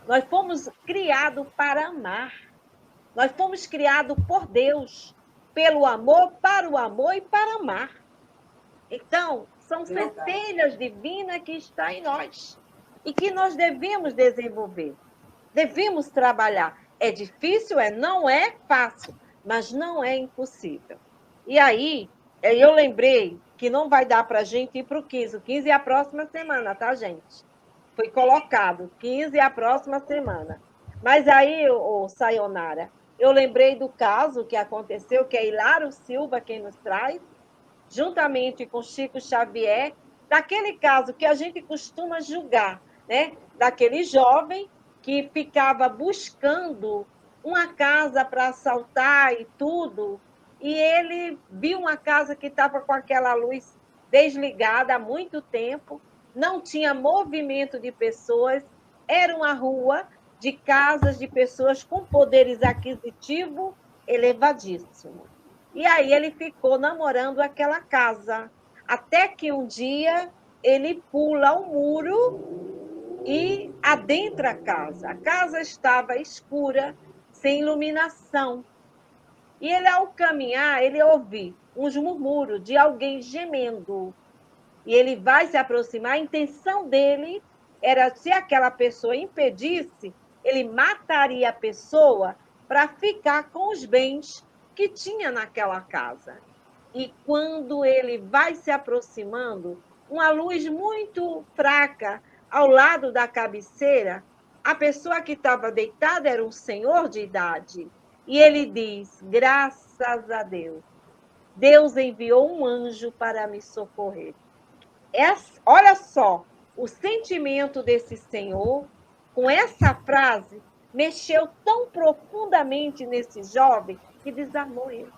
Nós fomos criados para amar. Nós fomos criados por Deus, pelo amor, para o amor e para amar. Então, são centelhas divinas que estão em nós e que nós devemos desenvolver, devemos trabalhar. É difícil? Não é fácil, mas não é impossível. E aí, eu lembrei que não vai dar para a gente ir para o 15. O 15 é a próxima semana, tá, gente? Foi colocado, 15 é a próxima semana. Mas aí, Sayonara, eu lembrei do caso que aconteceu, que é Hilário Silva quem nos traz, juntamente com Chico Xavier, daquele caso que a gente costuma julgar, né? Daquele jovem que ficava buscando uma casa para assaltar e tudo, e ele viu uma casa que estava com aquela luz desligada há muito tempo, não tinha movimento de pessoas, era uma rua de casas de pessoas com poderes aquisitivos elevadíssimos. E aí ele ficou namorando aquela casa, até que um dia ele pula o muro e adentra a casa. A casa estava escura, sem iluminação. E ele, ao caminhar, ele ouve uns murmúrios de alguém gemendo. E ele vai se aproximar, a intenção dele era, se aquela pessoa impedisse, ele mataria a pessoa para ficar com os bens que tinha naquela casa. E quando ele vai se aproximando, uma luz muito fraca ao lado da cabeceira, a pessoa que estava deitada era um senhor de idade. E ele diz, graças a Deus, Deus enviou um anjo para me socorrer. Olha só, o sentimento desse senhor, com essa frase, mexeu tão profundamente nesse jovem que desarmou ele.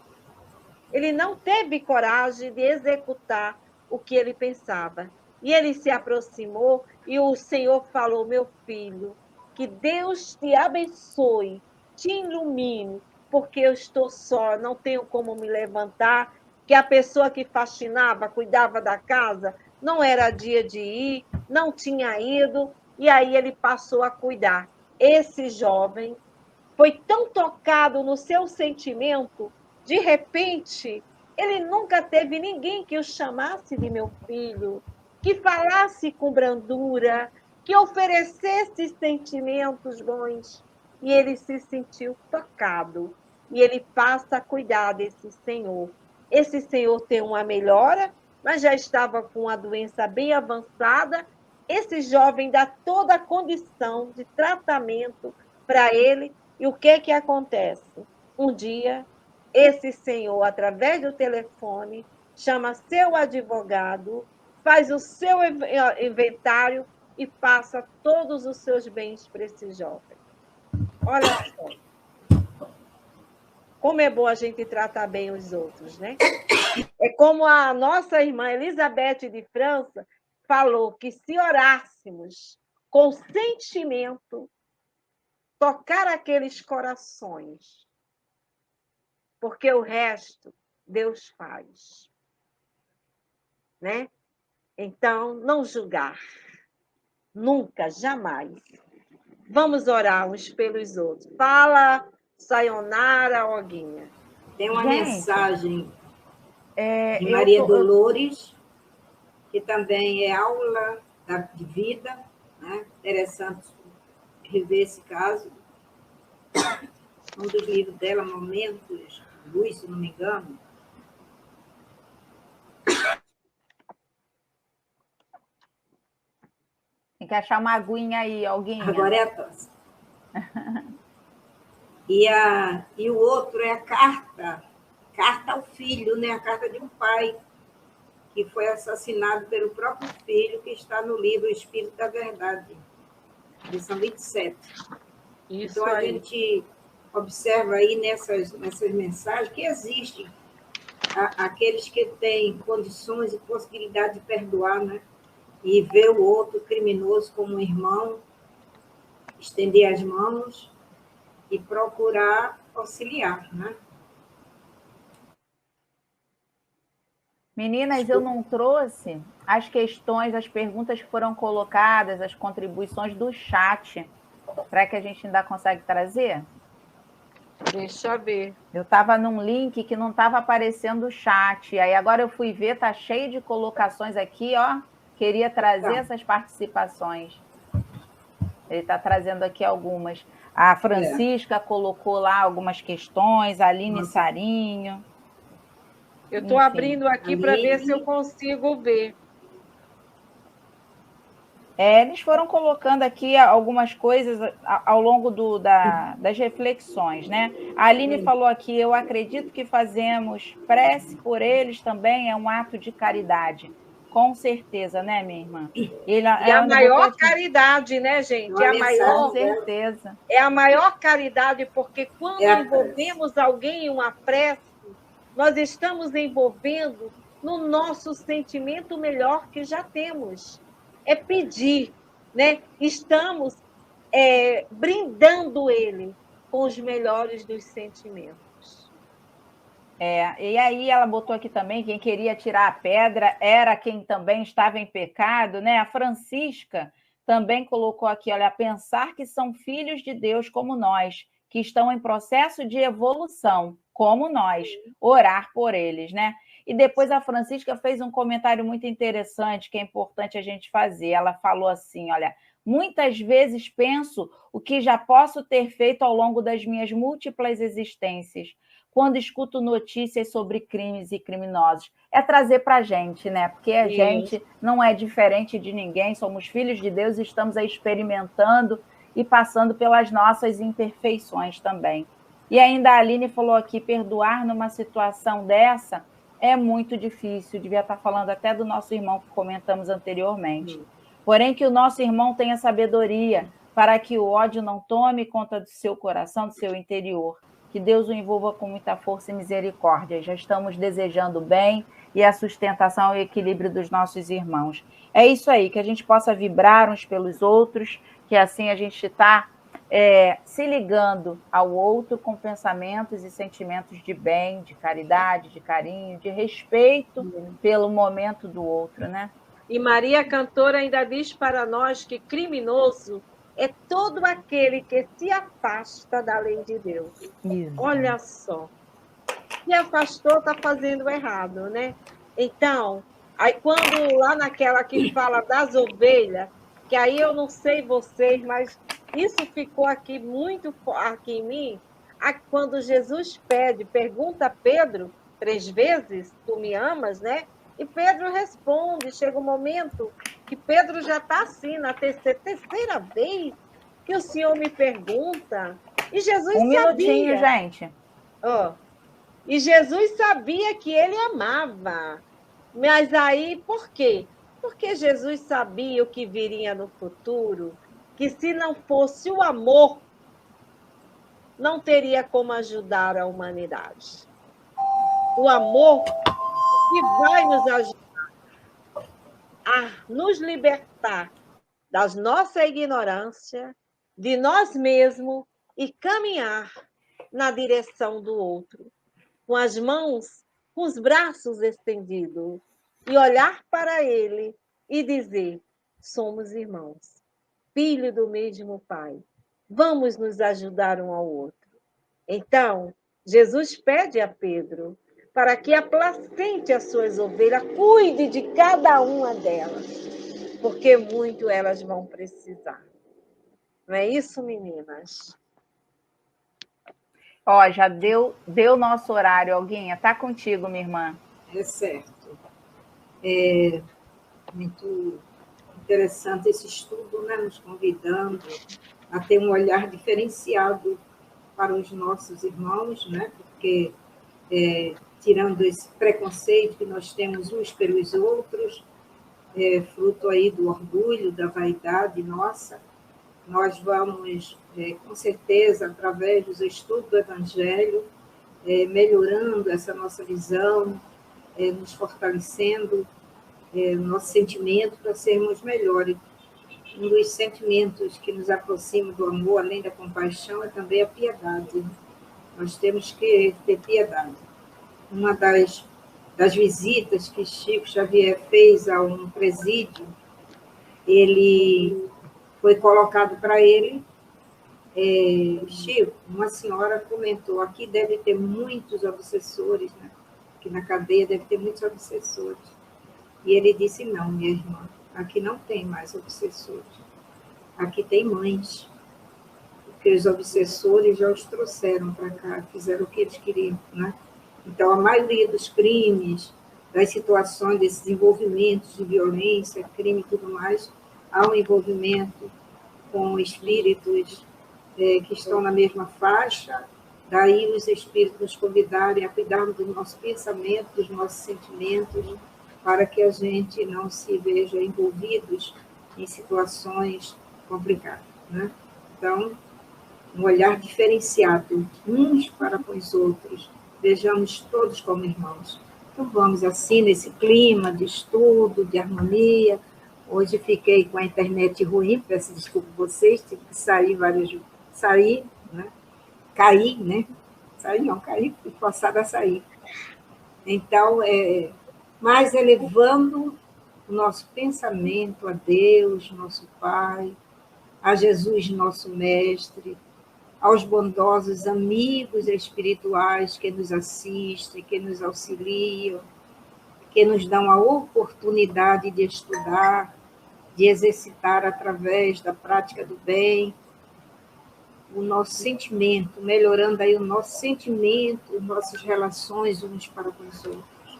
Ele não teve coragem de executar o que ele pensava. E ele se aproximou e o Senhor falou, meu filho, que Deus te abençoe, te ilumine, porque eu estou só, não tenho como me levantar, que a pessoa que faxinava, cuidava da casa, não era dia de ir, não tinha ido, e aí ele passou a cuidar. Esse jovem foi tão tocado no seu sentimento, de repente, Ele nunca teve ninguém que o chamasse de meu filho, que falasse com brandura, que oferecesse sentimentos bons. E ele se sentiu tocado. E ele passa a cuidar desse senhor. Esse senhor tem uma melhora, mas já estava com a doença bem avançada. Esse jovem dá toda a condição de tratamento para ele. E o que acontece? Um dia, esse senhor, através do telefone, chama seu advogado, faz o seu inventário e passa todos os seus bens para esse jovem. Olha só. Como é bom a gente tratar bem os outros, né? É como a nossa irmã Elizabeth de França falou, que se orássemos com sentimento, tocar aqueles corações, porque o resto Deus faz, né? Então, não julgar, nunca, jamais. Vamos orar uns pelos outros. Fala, Sayonara, Oguinha. Tem uma mensagem de Maria Dolores, que também é aula de vida, né? Interessante rever esse caso. Um dos livros dela, Momentos, Luz, se não me engano. Tem que achar uma aguinha aí, alguém. Agora é a tosse. E o outro é a carta ao filho, né? A carta de um pai que foi assassinado pelo próprio filho, que está no livro Espírito da Verdade, lição 27. Isso então, a aí. gente observa aí nessas mensagens que existem aqueles que têm condições e possibilidade de perdoar, né? E ver o outro criminoso como um irmão, estender as mãos e procurar auxiliar, né? Meninas, eu não trouxe as questões, as perguntas que foram colocadas, as contribuições do chat. Será que a gente ainda consegue trazer? Deixa eu ver. Eu estava num link que não estava aparecendo o chat. Aí agora eu fui ver, tá cheio de colocações aqui, ó. Queria trazer essas participações. Ele está trazendo aqui algumas. A Francisca colocou lá algumas questões, a Aline Sarinho. Eu estou abrindo aqui para ver se eu consigo ver. Eles foram colocando aqui algumas coisas ao longo das reflexões, né? A Aline falou aqui, eu acredito que fazemos prece por eles também é um ato de caridade. Com certeza, né, minha irmã? E a maior caridade, né, gente? É a maior, com certeza. É a maior caridade, porque quando envolvemos alguém em uma prece, nós estamos envolvendo no nosso sentimento melhor que já temos. É pedir, né? Estamos brindando ele com os melhores dos sentimentos. E aí ela botou aqui também, quem queria tirar a pedra era quem também estava em pecado, né? A Francisca também colocou aqui, olha, pensar que são filhos de Deus como nós, que estão em processo de evolução, como nós, orar por eles, né? E depois a Francisca fez um comentário muito interessante, que é importante a gente fazer. Ela falou assim, olha, muitas vezes penso o que já posso ter feito ao longo das minhas múltiplas existências, quando escuto notícias sobre crimes e criminosos. É trazer para a gente, né? Porque a gente não é diferente de ninguém, somos filhos de Deus e estamos aí experimentando e passando pelas nossas imperfeições também. E ainda a Aline falou aqui, perdoar numa situação dessa é muito difícil, devia estar falando até do nosso irmão que comentamos anteriormente. Porém, que o nosso irmão tenha sabedoria para que o ódio não tome conta do seu coração, do seu interior. Que Deus o envolva com muita força e misericórdia. Já estamos desejando o bem e a sustentação e o equilíbrio dos nossos irmãos. É isso aí, que a gente possa vibrar uns pelos outros, que assim a gente está se ligando ao outro com pensamentos e sentimentos de bem, de caridade, de carinho, de respeito pelo momento do outro, né? E Maria Cantora ainda diz para nós que criminoso é todo aquele que se afasta da lei de Deus. Isso. Olha só. se afastou, está fazendo errado, né? Então, aí quando lá naquela que fala das ovelhas, que aí eu não sei vocês, mas isso ficou aqui muito aqui em mim, quando Jesus pergunta a Pedro 3 vezes, tu me amas, né? E Pedro responde, chega um momento que Pedro já está assim, na terceira vez que o Senhor me pergunta, e Jesus Um minutinho, sabia. gente. Oh, e Jesus sabia que ele amava. Mas aí, por quê? Porque Jesus sabia o que viria no futuro, que se não fosse o amor, não teria como ajudar a humanidade. O amor que vai nos ajudar a nos libertar da nossa ignorância, de nós mesmos e caminhar na direção do outro, com as mãos, com os braços estendidos, e olhar para ele e dizer: somos irmãos, filho do mesmo Pai, vamos nos ajudar um ao outro. Então, Jesus pede a Pedro para que aplacente as suas ovelhas, cuide de cada uma delas, porque muito elas vão precisar. Não é isso, meninas? Ó, já deu nosso horário, Olguinha. Tá contigo, minha irmã. É certo. É muito interessante esse estudo, né? Nos convidando a ter um olhar diferenciado para os nossos irmãos, né? Porque, tirando esse preconceito que nós temos uns pelos outros, fruto aí do orgulho, da vaidade nossa, nós vamos, com certeza, através dos estudos do Evangelho, melhorando essa nossa visão, nos fortalecendo nosso sentimento para sermos melhores. Um dos sentimentos que nos aproxima do amor, além da compaixão, é também a piedade. Nós temos que ter piedade. Uma das visitas que Chico Xavier fez a um presídio, ele foi colocado para ele, Chico, uma senhora comentou, aqui deve ter muitos obsessores, né? Aqui na cadeia deve ter muitos obsessores. E ele disse, não, minha irmã, aqui não tem mais obsessores. Aqui tem mães. Porque os obsessores já os trouxeram para cá, fizeram o que eles queriam, né? Então, a maioria dos crimes, das situações, desses envolvimentos de violência, crime e tudo mais, há um envolvimento com espíritos que estão na mesma faixa, daí os espíritos nos convidarem a cuidarmos do nosso pensamento, dos nossos sentimentos, para que a gente não se veja envolvidos em situações complicadas, né? Então, um olhar diferenciado uns para com os outros, vejamos todos como irmãos. Então, vamos assim, nesse clima de estudo, de harmonia. Hoje fiquei com a internet ruim, peço desculpa a vocês, tive que sair né? Cair, né? Sair não, cair, fui forçada a sair. Então, mas elevando o nosso pensamento a Deus, nosso Pai, a Jesus, nosso Mestre, aos bondosos amigos espirituais que nos assistem, que nos auxiliam, que nos dão a oportunidade de estudar, de exercitar através da prática do bem, o nosso sentimento, melhorando aí o nosso sentimento, nossas relações uns para com os outros.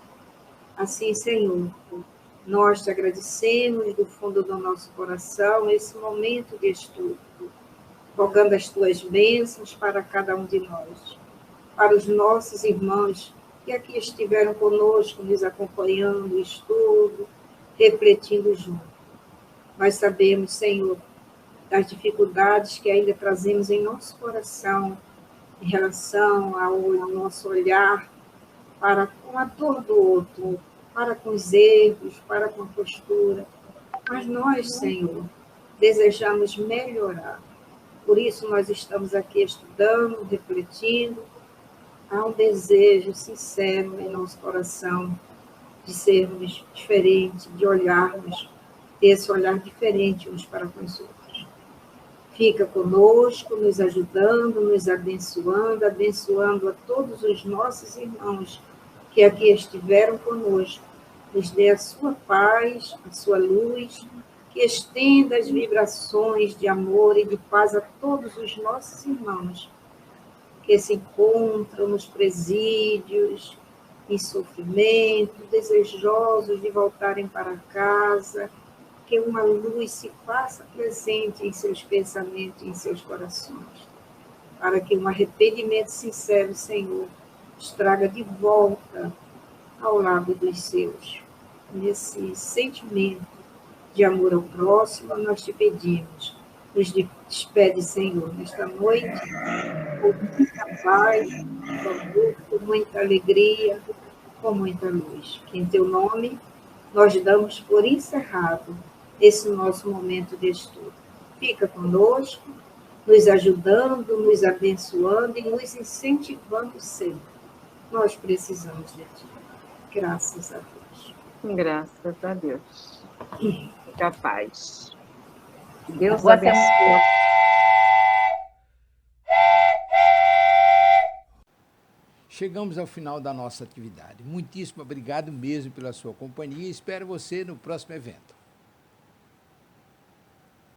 Assim, Senhor, nós te agradecemos do fundo do nosso coração esse momento de estudo, rogando as tuas bênçãos para cada um de nós, para os nossos irmãos que aqui estiveram conosco, nos acompanhando o estudo, refletindo junto. Nós sabemos, Senhor, das dificuldades que ainda trazemos em nosso coração, em relação ao nosso olhar para com a dor do outro, para com os erros, para com a postura. Mas nós, Senhor, desejamos melhorar. Por isso nós estamos aqui estudando, refletindo. Há um desejo sincero em nosso coração de sermos diferentes, de olharmos, ter esse olhar diferente uns para com os outros. Fica conosco, nos ajudando, nos abençoando, abençoando a todos os nossos irmãos que aqui estiveram conosco. Nos dê a sua paz, a sua luz, que estenda as vibrações de amor e de paz a todos os nossos irmãos que se encontram nos presídios, em sofrimento, desejosos de voltarem para casa, que uma luz se faça presente em seus pensamentos e em seus corações, para que um arrependimento sincero, Senhor, os traga de volta ao lado dos seus. Nesse sentimento de amor ao próximo, nós te pedimos. Nos despede, Senhor, nesta noite, com muita paz, com muita alegria, com muita luz. Que em teu nome nós damos por encerrado esse nosso momento de estudo. Fica conosco, nos ajudando, nos abençoando e nos incentivando sempre. Nós precisamos de ti. Graças a Deus. Graças a Deus. Fica a paz. Deus Boa abençoe. Chegamos ao final da nossa atividade. Muitíssimo obrigado mesmo pela sua companhia e espero você no próximo evento.